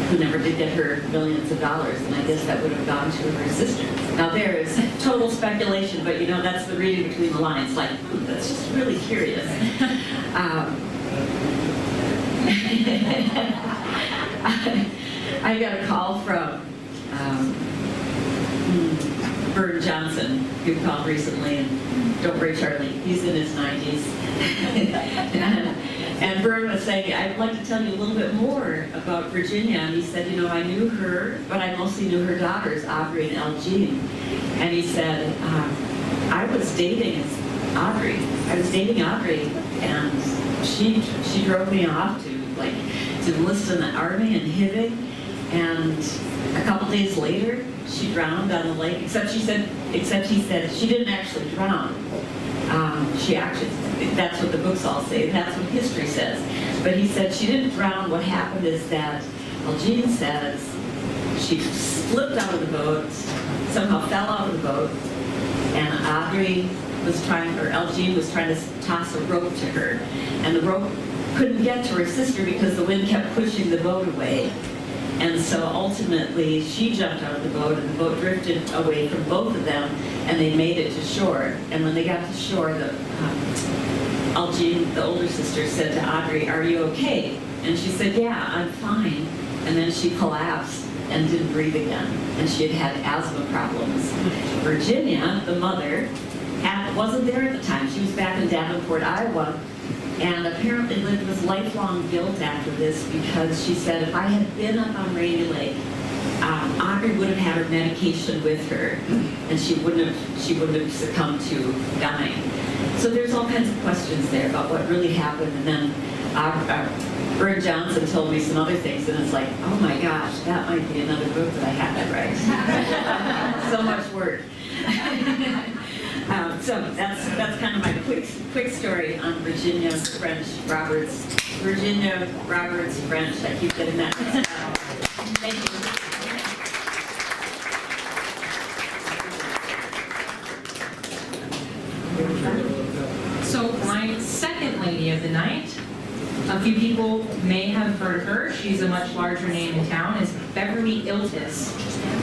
who never did get her millions of dollars, and I guess that would have gone to her sister. Now there is total speculation, but you know, that's the reading between the lines, like, that's just really curious. I got a call from Vern Johnson, who called recently, and don't worry, Charlie, he's in his 90s. And Vern was saying, I'd like to tell you a little bit more about Virginia. And he said, you know, I knew her, but I mostly knew her daughters, Audrey and Elgene. And he said, I was dating Audrey. And she drove me off to enlist in the Army in Hibbing. And a couple days later, she drowned on the lake, except he said she didn't actually drown. That's what the books all say, that's what history says. But he said she didn't drown. What happened is that Elgene says she slipped out of the boat, somehow fell out of the boat, and Elgene was trying to toss a rope to her. And the rope couldn't get to her sister because the wind kept pushing the boat away. And so ultimately, she jumped out of the boat, and the boat drifted away from both of them, and they made it to shore. And when they got to shore, Elgene, the older sister, said to Audrey, "Are you okay?" And she said, "Yeah, I'm fine." And then she collapsed and didn't breathe again, and she had asthma problems. Virginia, the mother, wasn't there at the time. She was back in Davenport, Iowa, and apparently lived with lifelong guilt after this, because she said, if I had been up on Rainy Lake, Audrey would have had her medication with her, and she wouldn't have succumbed to dying. So there's all kinds of questions there about what really happened. And then Vern Johnson told me some other things, and it's like, oh my gosh, that might be another book that I have to write. So much work. So that's kind of my quick story on Virginia Roberts French. I keep getting that. Thank you. So my second lady of the night, a few people may have heard of her. She's a much larger name in town. Is Beverlee Iltis,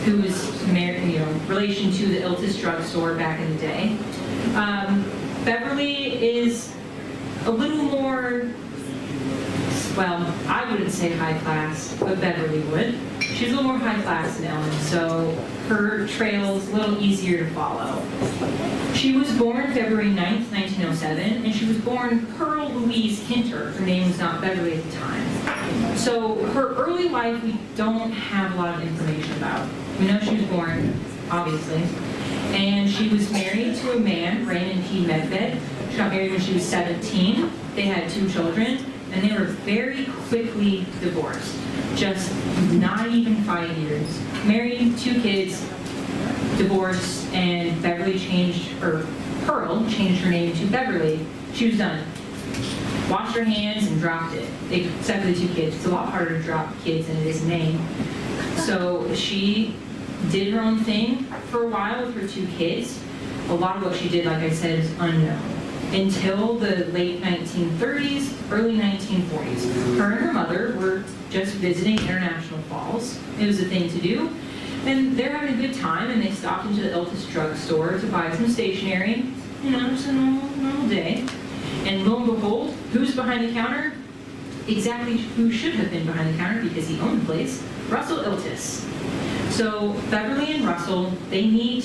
who is married, relation to the Iltis drugstore back in the day. Beverlee is a little more, well, I wouldn't say high class, but Beverlee would. She's a little more high class than Ellen, so her trail's a little easier to follow. She was born February 9th, 1907, and she was born Pearl Louise Hinter. Her name was not Beverlee at the time. So her early life we don't have a lot of information about. We know she was born, obviously, and she was married to a man, Raymond P. Medved. She got married when she was 17. They had 2 children, and they were very quickly divorced. Just not even 5 years. Married, 2 kids, divorced, and Pearl changed her name to Beverlee. She was done. Washed her hands and dropped it. Except for the 2 kids. It's a lot harder to drop kids than it is a name. So she did her own thing for a while with her 2 kids. A lot of what she did, like I said, is unknown. Until the late 1930s, early 1940s. Her and her mother were just visiting International Falls. It was a thing to do. And they're having a good time, and they stopped into the Iltis drugstore to buy some stationery. Just a normal day. And lo and behold, who's behind the counter? Exactly who should have been behind the counter, because he owned the place, Russell Iltis. So Beverlee and Russell, they meet.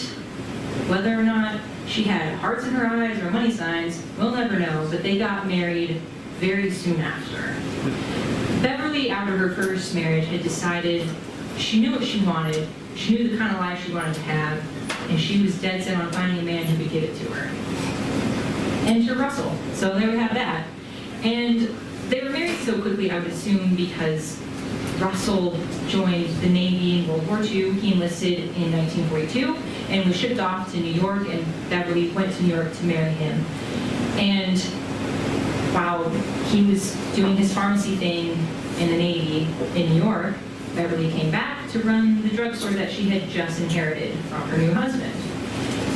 Whether or not she had hearts in her eyes or money signs, we'll never know, but they got married very soon after. Beverlee, after her first marriage, had decided she knew what she wanted, she knew the kind of life she wanted to have, and she was dead set on finding a man who could give it to her. And to Russell. So there we have that. And they were married so quickly, I would assume, because Russell joined the Navy in World War II. He enlisted in 1942 and was shipped off to New York, and Beverlee went to New York to marry him. And while he was doing his pharmacy thing, in the Navy in New York, Beverlee came back to run the drugstore that she had just inherited from her new husband.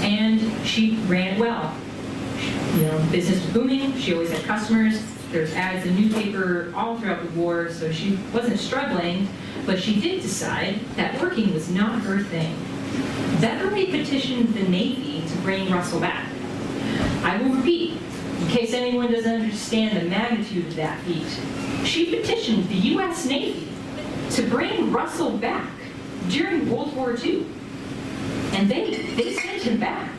And she ran it well. Business was booming, she always had customers, there's ads in the newspaper all throughout the war, so she wasn't struggling, but she did decide that working was not her thing. Beverlee petitioned the Navy to bring Russell back. I will repeat, in case anyone doesn't understand the magnitude of that feat. She petitioned the U.S. Navy to bring Russell back during World War II. And they sent him back.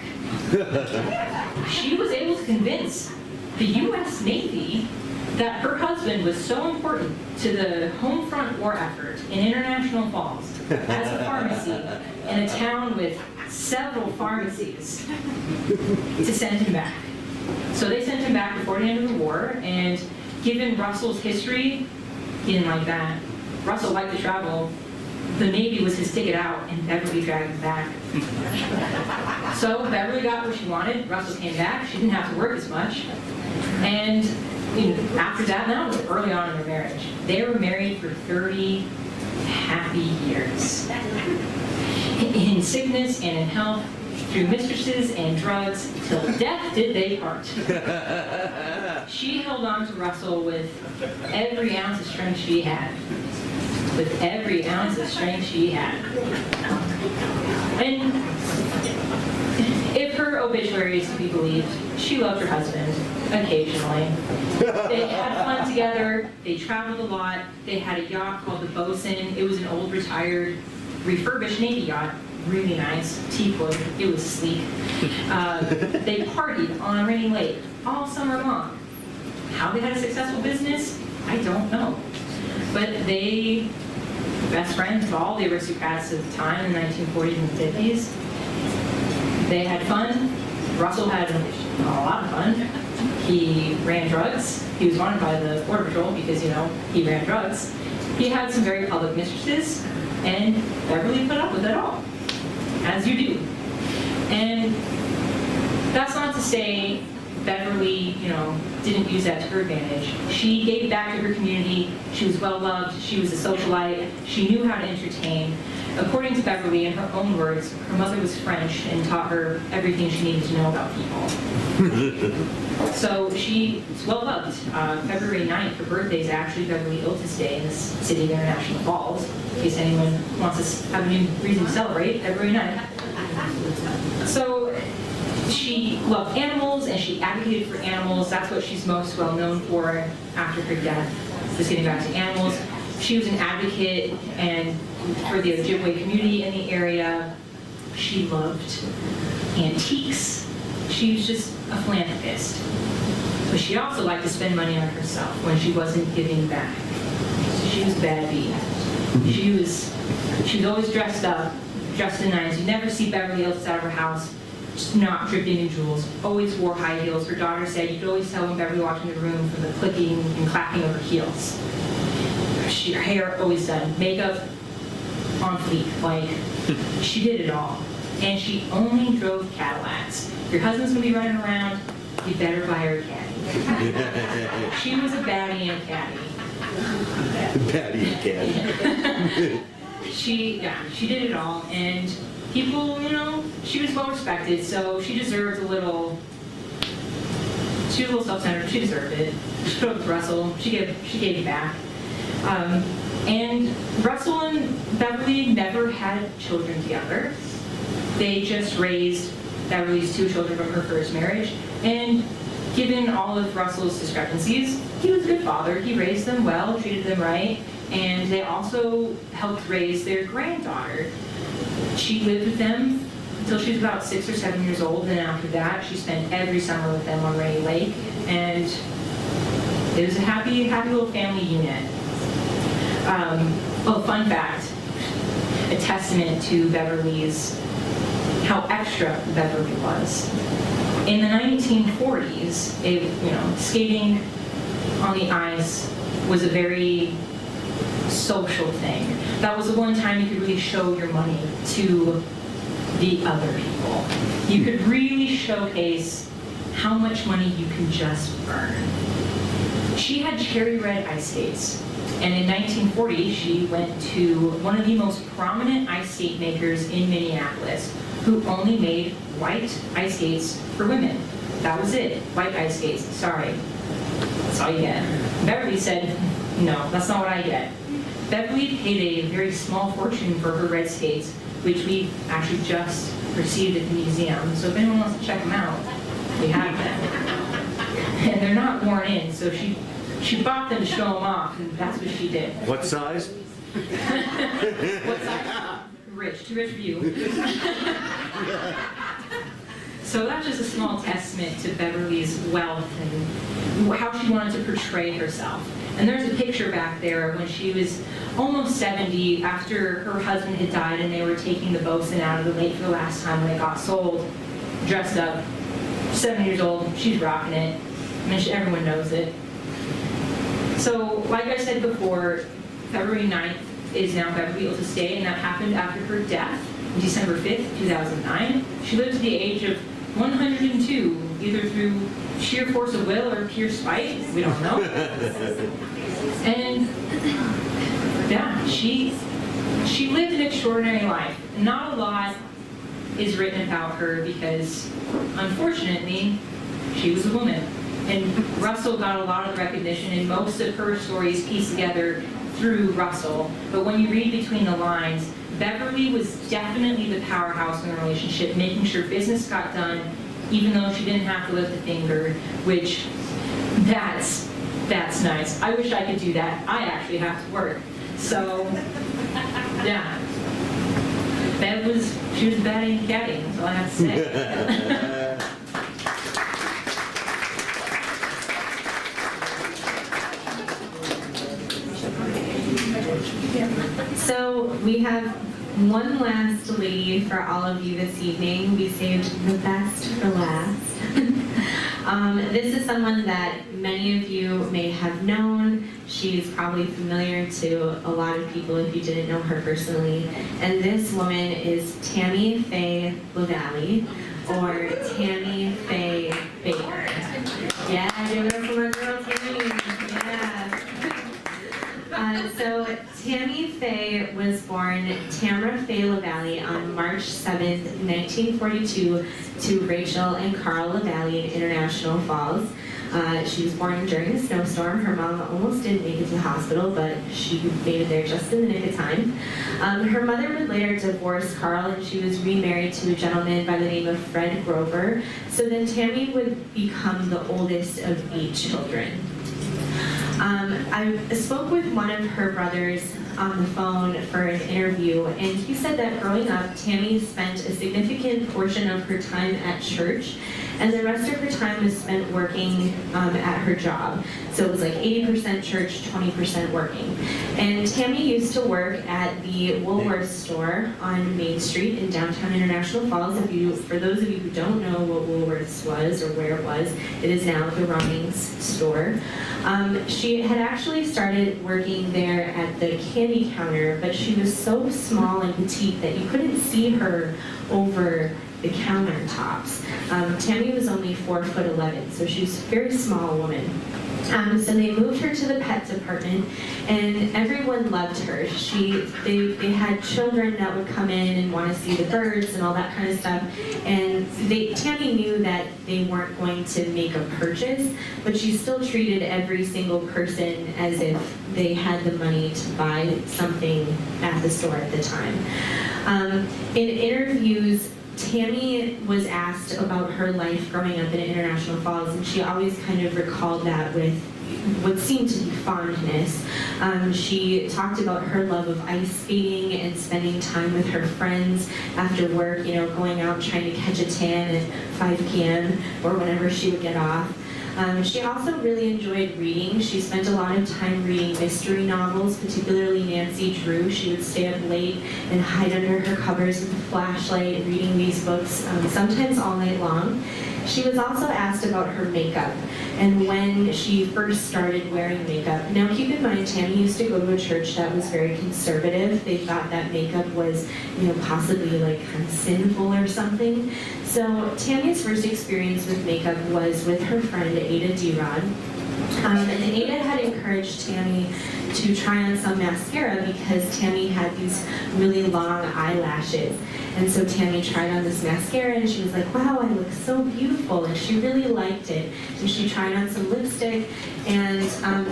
She was able to convince the U.S. Navy that her husband was so important to the home front war effort in International Falls as a pharmacy in a town with several pharmacies to send him back. So they sent him back before the end of the war, and given Russell's history, he didn't like that. Russell liked to travel. The Navy was his ticket out, and Beverlee dragged him back. So Beverlee got what she wanted. Russell came back. She didn't have to work as much. And after that, that was early on in their marriage. They were married for 30 happy years. In sickness and in health, through mistresses and drugs, till death did they part. She held on to Russell with every ounce of strength she had. With every ounce of strength she had. And if her obituary is to be believed, she loved her husband, occasionally. They had fun together, they traveled a lot, they had a yacht called the Bosun. It was an old, retired, refurbished Navy yacht, really nice, teakwood, it was sleek. They partied on a rainy lake all summer long. How they had a successful business, I don't know. But they were best friends with all the aristocrats of the time in the 1940s and 50s. They had fun. Russell had a lot of fun. He ran drugs. He was wanted by the Border Patrol because, he ran drugs. He had some very public mistresses, and Beverlee put up with it all, as you do. And that's not to say Beverlee, didn't use that to her advantage. She gave back to her community. She was well loved. She was a socialite. She knew how to entertain. According to Beverlee, in her own words, her mother was French and taught her everything she needed to know about people. So she was well loved. February 9th, her birthday is actually Beverlee Iltis Day in the city of International Falls. In case anyone wants to have a new reason to celebrate, February 9th. So she loved animals and she advocated for animals. That's what she's most well known for after her death, just getting back to animals. She was an advocate and for the Ojibwe community in the area. She loved antiques. She was just a philanthropist. But she also liked to spend money on herself when she wasn't giving back. She was bad beat. She was always dressed up, dressed in nines. You never see Beverlee Iltis out of her house just not dripping in jewels. Always wore high heels. Her daughter said you could always tell when Beverlee walked in the room from the clicking and clacking of her heels. Her hair always done. Makeup on fleek. She did it all. And she only drove Cadillacs. If your husband's gonna be running around, you better buy her a caddy. She was a baddie and a caddy. Baddie and caddy. She did it all, and people, she was well respected, so she deserved a little. She was a little self-centered. She deserved it. She put up with Russell. She gave back. And Russell and Beverlee never had children together. They just raised Beverlee's 2 children from her first marriage. And given all of Russell's discrepancies, he was a good father. He raised them well, treated them right, and they also helped raise their granddaughter. She lived with them until she was about 6 or 7 years old, and after that, she spent every summer with them on Rainy Lake, and it was a happy little family unit. Fun fact, a testament to Beverlee's, how extra Beverlee was. In the 1940s, skating on the ice was a very social thing. That was the one time you could really show your money to the other people. You could really showcase how much money you can just earn. She had cherry red ice skates. And in 1940, she went to one of the most prominent ice skate makers in Minneapolis, who only made white ice skates for women. That was it, white ice skates, sorry. That's all you get. Beverlee said, no, that's not what I get. Beverlee paid a very small fortune for her red skates, which we actually just received at the museum. So if anyone wants to check them out, we have them. And they're not worn in, so she bought them to show them off, and that's what she did. What size? What size? Rich, too rich for you. So that's just a small testament to Beverlee's wealth and how she wanted to portray herself. And there's a picture back there when she was almost 70, after her husband had died and they were taking the bosun out of the lake for the last time when it got sold, dressed up, 7 years old, she's rocking it. I mean, everyone knows it. So, like I said before, February 9th is now Beverlee Iltis Day, and that happened after her death, December 5th, 2009. She lived to the age of 102, either through sheer force of will or pure spite, we don't know. And yeah, she lived an extraordinary life. Not a lot is written about her because, unfortunately, she was a woman. And Russell got a lot of recognition, and most of her stories pieced together through Russell. But when you read between the lines, Beverlee was definitely the powerhouse in the relationship, making sure business got done, even though she didn't have to lift a finger, which that's nice. I wish I could do that. I actually have to work. So, yeah. She was bad and catty, that's all I have to say. So we have one last lady for all of you this evening. We saved the best for last. This is someone that many of you may have known. She's probably familiar to a lot of people if you didn't know her personally. And this woman is Tammy Faye LaValley, or Tammy Faye Baker. Yeah, give it up for my girl Tammy. Yeah. So Tammy Faye was born Tamara Faye LaValley on March 7th, 1942 to Rachel and Carl LaValley in International Falls. She was born during a snowstorm. Her mom almost didn't make it to the hospital, but she made it there just in the nick of time. Her mother would later divorce Carl, and she was remarried to a gentleman by the name of Fred Grover. So then Tammy would become the oldest of 8 children. I spoke with one of her brothers on the phone for an interview, and he said that growing up, Tammy spent a significant portion of her time at church, and the rest of her time was spent working at her job. So it was like 80% church, 20% working. And Tammy used to work at the Woolworth store on Main Street in downtown International Falls. For those of you who don't know what Woolworth's was or where it was, it is now the Runnings store. She had actually started working there at the candy counter, but she was so small and petite that you couldn't see her over the countertops. Tammy was only 4'11", so she was a very small woman. So they moved her to the pet department, and everyone loved her. They had children that would come in and want to see the birds and all that kind of stuff. And Tammy knew that they weren't going to make a purchase, but she still treated every single person as if they had the money to buy something at the store at the time. In interviews, Tammy was asked about her life growing up in International Falls, and she always kind of recalled that with what seemed to be fondness. She talked about her love of ice skating and spending time with her friends after work, going out trying to catch a tan at 5 p.m. or whenever she would get off. She also really enjoyed reading. She spent a lot of time reading mystery novels, particularly Nancy Drew. She would stay up late and hide under her covers with a flashlight, reading these books, sometimes all night long. She was also asked about her makeup and when she first started wearing makeup. Now keep in mind, Tammy used to go to a church that was very conservative. They thought that makeup was, possibly like kind of sinful or something. So Tammy's first experience with makeup was with her friend Ada D-Rod. And Ada had encouraged Tammy to try on some mascara because Tammy had these really long eyelashes. And so Tammy tried on this mascara and she was like, wow, I look so beautiful. And she really liked it. So she tried on some lipstick. And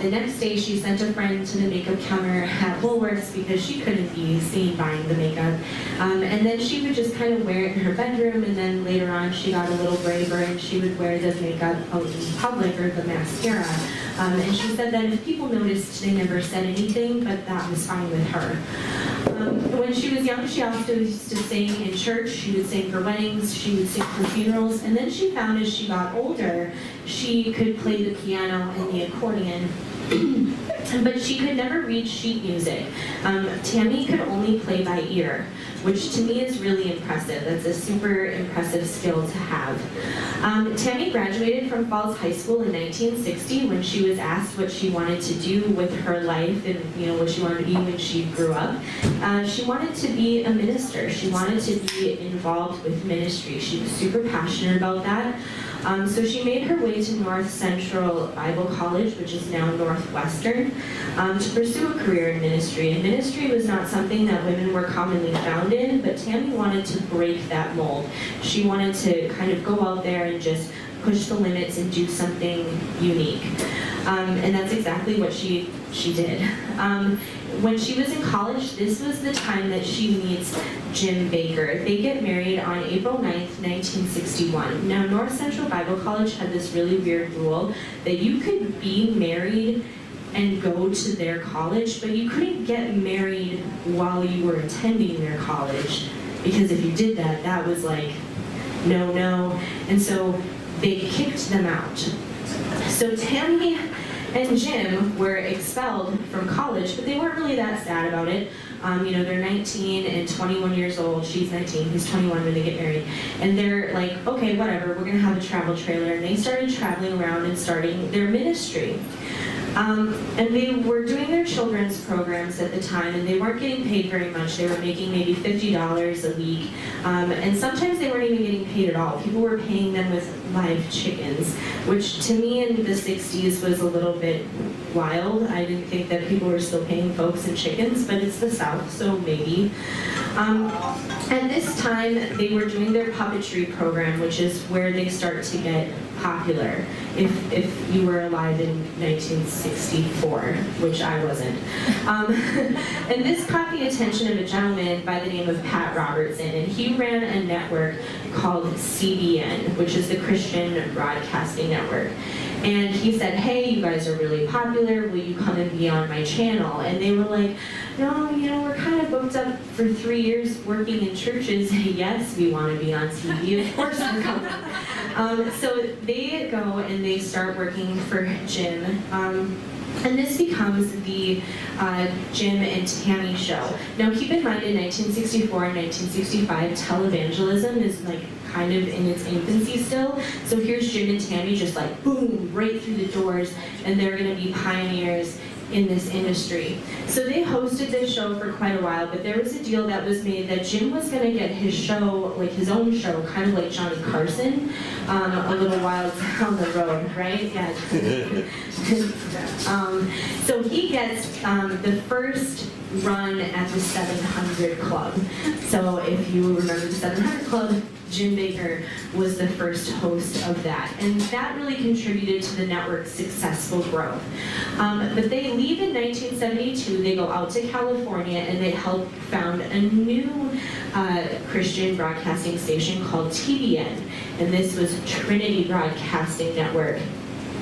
the next day she sent a friend to the makeup counter at Woolworths because she couldn't be seen buying the makeup. And then she would just kind of wear it in her bedroom. And then later on she got a little braver and she would wear the makeup out in public, or the mascara. And she said that if people noticed, they never said anything, but that was fine with her. When she was young, she also used to sing in church. She would sing for weddings, she would sing for funerals, and then she found as she got older, she could play the piano and the accordion. But she could never read sheet music. Tammy could only play by ear, which to me is really impressive. That's a super impressive skill to have. Tammy graduated from Falls High School in 1960 when she was asked what she wanted to do with her life and what she wanted to be when she grew up. She wanted to be a minister. She wanted to be involved with ministry. She was super passionate about that. So she made her way to North Central Bible College, which is now Northwestern, to pursue a career in ministry. And ministry was not something that women were commonly found in, but Tammy wanted to break that mold. She wanted to kind of go out there and just push the limits and do something unique. And that's exactly what she did. When she was in college, this was the time that she meets Jim Baker. They get married on April 9th, 1961. Now, North Central Bible College had this really weird rule that you could be married and go to their college, but you couldn't get married while you were attending their college, because if you did that, that was like, no. And so they kicked them out. So Tammy and Jim were expelled from college, but they weren't really that sad about it. They're 19 and 21 years old. She's 19, he's 21 when they get married. And they're like, okay, whatever, we're gonna have a travel trailer. And they started traveling around and starting their ministry. And they were doing their children's programs at the time, and they weren't getting paid very much. They were making maybe $50 a week. And sometimes they weren't even getting paid at all. People were paying them with live chickens, which to me in the 60s was a little bit wild. I didn't think that people were still paying folks in chickens, but it's the South, so maybe. And this time they were doing their puppetry program, which is where they start to get popular. If you were alive in 1964, which I wasn't. And this caught the attention of a gentleman by the name of Pat Robertson, and he ran a network called CBN, which is the Christian Broadcasting Network. And he said, hey, you guys are really popular, will you come and be on my channel? And they were like, no, we're kind of booked up for 3 years working in churches. Yes, we want to be on TV, of course we're coming. So they go and they start working for Jim. And this becomes the Jim and Tammy show. Now keep in mind, in 1964 and 1965, televangelism is like kind of in its infancy still. So here's Jim and Tammy just like boom, right through the doors, and they're gonna be pioneers in this industry. So they hosted this show for quite a while, but there was a deal that was made that Jim was gonna get his show, like his own show, kind of like Johnny Carson, a little while down the road, right? Yeah. So he gets the first run at the 700 Club. So if you remember the 700 Club, Jim Baker was the first host of that. And that really contributed to the network's successful growth. But they leave in 1972, they go out to California, and they help found a new Christian broadcasting station called TBN. And this was Trinity Broadcasting Network.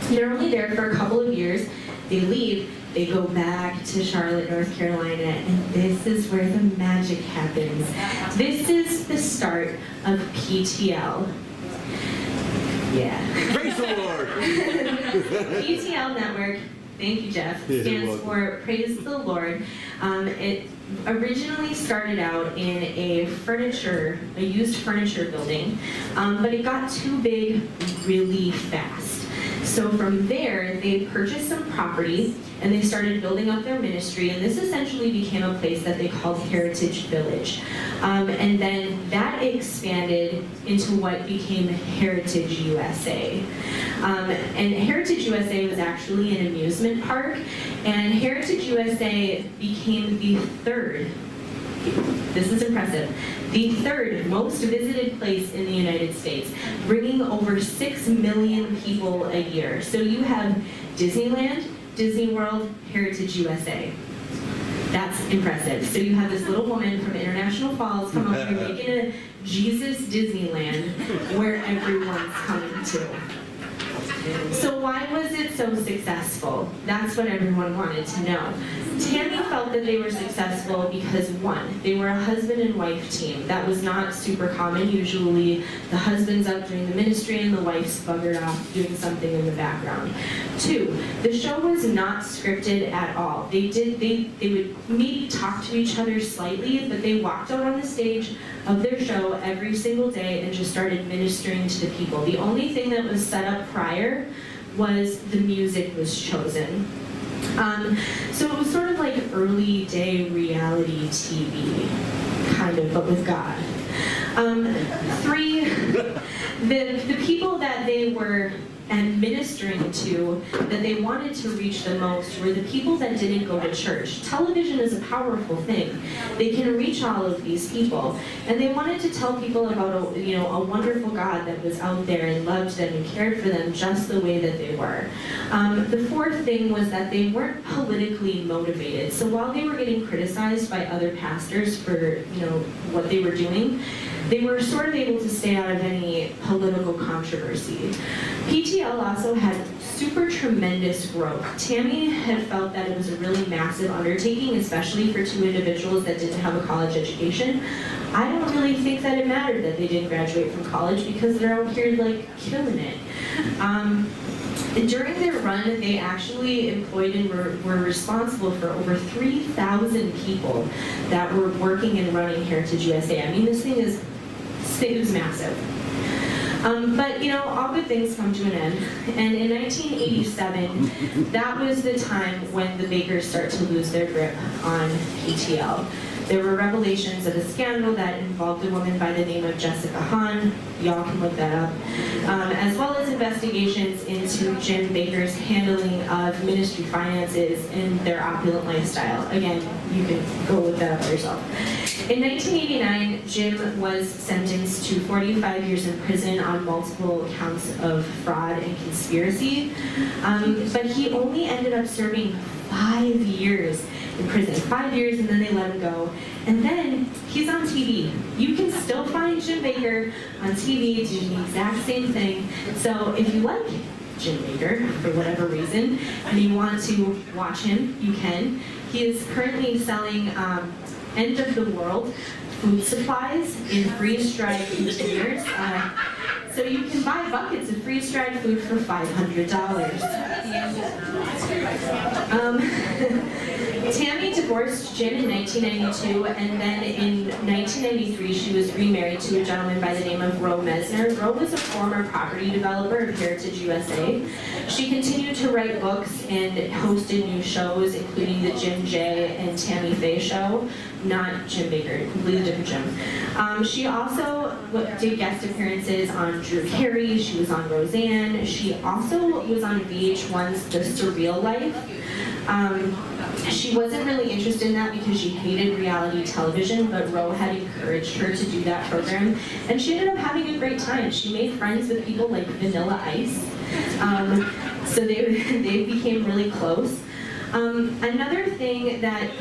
They're only there for a couple of years. They leave. They go back to Charlotte, North Carolina, and this is where the magic happens. This is the start of PTL. Yeah. Praise the Lord! PTL Network, thank you, Jeff, stands for Praise the Lord. It originally started out in a used furniture building, but it got too big really fast. So from there, they purchased some property and they started building up their ministry, and this essentially became a place that they called Heritage Village. And then that expanded into what became Heritage USA. And Heritage USA was actually an amusement park, and Heritage USA became the third, this is impressive, the third most visited place in the United States, bringing over 6 million people a year. So you have Disneyland, Disney World, Heritage USA. That's impressive. So you have this little woman from International Falls come up here making a Jesus Disneyland where everyone's coming to. So why was it so successful? That's what everyone wanted to know. Tammy felt that they were successful because, one, they were a husband and wife team. That was not super common. Usually the husband's out doing the ministry and the wife's buggered off doing something in the background. Two, the show was not scripted at all. They would maybe talk to each other slightly, but they walked out on the stage of their show every single day and just started ministering to the people. The only thing that was set up prior was the music was chosen. So it was sort of like early day reality TV, kind of, but with God. Three, the people that they were administering to, that they wanted to reach the most, were the people that didn't go to church. Television is a powerful thing. They can reach all of these people, and they wanted to tell people about a wonderful God that was out there and loved them and cared for them just the way that they were. The fourth thing was that they weren't politically motivated. So while they were getting criticized by other pastors for what they were doing, they were sort of able to stay out of any political controversy. PTL also had super tremendous growth. Tammy had felt that it was a really massive undertaking, especially for two individuals that didn't have a college education. I don't really think that it mattered that they didn't graduate from college because they're out here like killing it. During their run, they actually employed and were responsible for over 3,000 people that were working and running Heritage USA. I mean, this thing is massive. But all good things come to an end. And in 1987, that was the time when the Bakers start to lose their grip on PTL. There were revelations of a scandal that involved a woman by the name of Jessica Hahn. Y'all can look that up. As well as investigations into Jim Baker's handling of ministry finances and their opulent lifestyle. Again, you can go look that up yourself. In 1989, Jim was sentenced to 45 years in prison on multiple counts of fraud and conspiracy. But he only ended up serving 5 years in prison. 5 years, and then they let him go. And then he's on TV. You can still find Jim Baker on TV doing the exact same thing. So if you like Jim Baker for whatever reason, and you want to watch him, you can. He is currently selling end of the world food supplies in freeze-dried containers. So you can buy buckets of freeze-dried food for $500. Tammy divorced Jim in 1992, and then in 1993 she was remarried to a gentleman by the name of Messner. Roe was a former property developer of Heritage USA. She continued to write books and hosted new shows, including the Jim J. and Tammy Faye show. Not Jim Baker, completely different Jim. She also did guest appearances on Drew Carey. She was on Roseanne. She also was on VH1's The Surreal Life. She wasn't really interested in that because she hated reality television, but Roe had encouraged her to do that program, and she ended up having a great time. She made friends with people like Vanilla Ice, so they became really close. Another thing that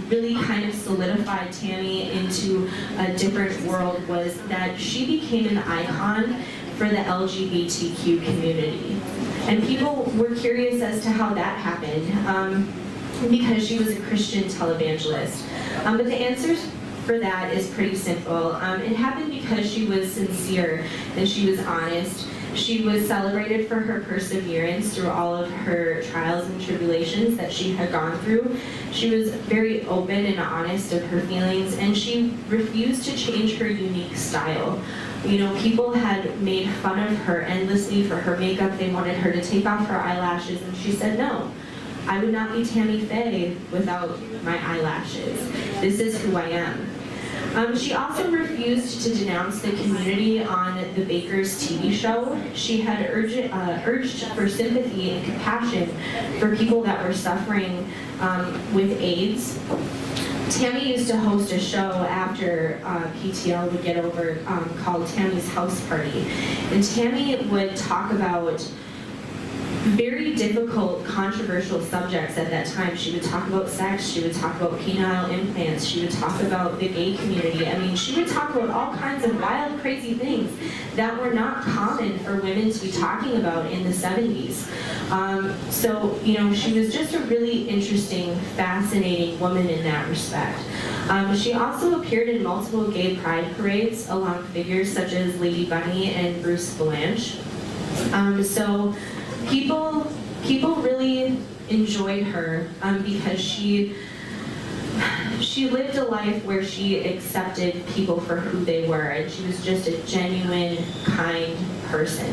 really kind of solidified Tammy into a different world was that she became an icon for the LGBTQ community. And people were curious as to how that happened, because she was a Christian televangelist. But the answers for that is pretty simple. It happened because she was sincere and she was honest. She was celebrated for her perseverance through all of her trials and tribulations that she had gone through. She was very open and honest of her feelings, and she refused to change her unique style. You know, people had made fun of her endlessly for her makeup. They wanted her to take off her eyelashes, and she said, no, I would not be Tammy Faye without my eyelashes. This is who I am. She also refused to denounce the community on the Baker's TV show. She had urged for sympathy and compassion for people that were suffering with AIDS. Tammy used to host a show after PTL would get over called Tammy's House Party. And Tammy would talk about very difficult, controversial subjects at that time. She would talk about sex, she would talk about penile implants, she would talk about the gay community. I mean, she would talk about all kinds of wild, crazy things that were not common for women to be talking about in the 70s. So, you know, she was just a really interesting, fascinating woman in that respect. She also appeared in multiple gay pride parades along figures such as Lady Bunny and Bruce Valanche. So people really enjoyed her because she lived a life where she accepted people for who they were, and she was just a genuine, kind person.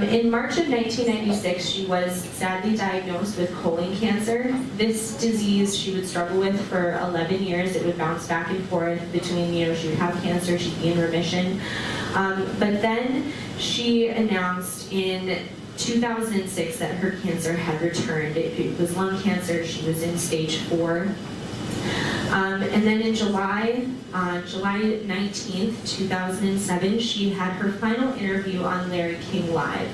In March of 1996, she was sadly diagnosed with colon cancer. This disease she would struggle with for 11 years. It would bounce back and forth between, you know, she would have cancer, she'd be in remission. But then she announced in 2006 that her cancer had returned. It was lung cancer. She was in stage 4. And then in July 19th, 2007, she had her final interview on Larry King Live.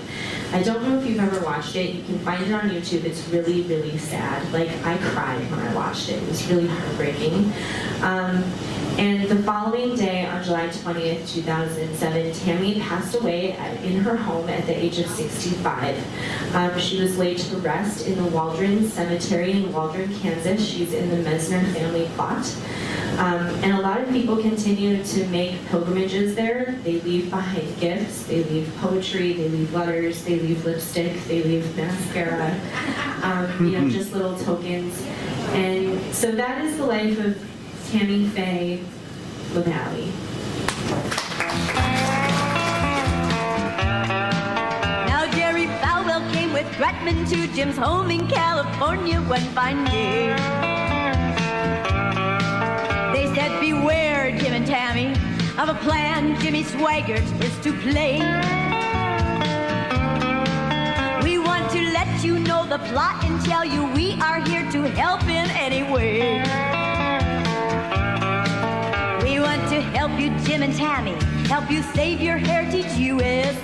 I don't know if you've ever watched it. You can find it on YouTube. It's really, really sad. Like, I cried when I watched it. It was really heartbreaking. And the following day, on July 20th, 2007, Tammy passed away in her home at the age of 65. She was laid to rest in the Waldron Cemetery in Waldron, Kansas. She's in the Messner family plot. And a lot of people continue to make pilgrimages there. They leave behind gifts, they leave poetry, they leave letters, they leave lipstick, they leave mascara, you know, just little tokens. And so that is the life of Tammy Faye LaValley. Now Jerry Falwell came with Gretman to Jim's home in California one fine day. They said, beware, Jim and Tammy, of a plan Jimmy Swaggart is to play. We want to let you know the plot and tell you we are here to help in any way. We want to help you, Jim and Tammy, help you save your heritage, USA.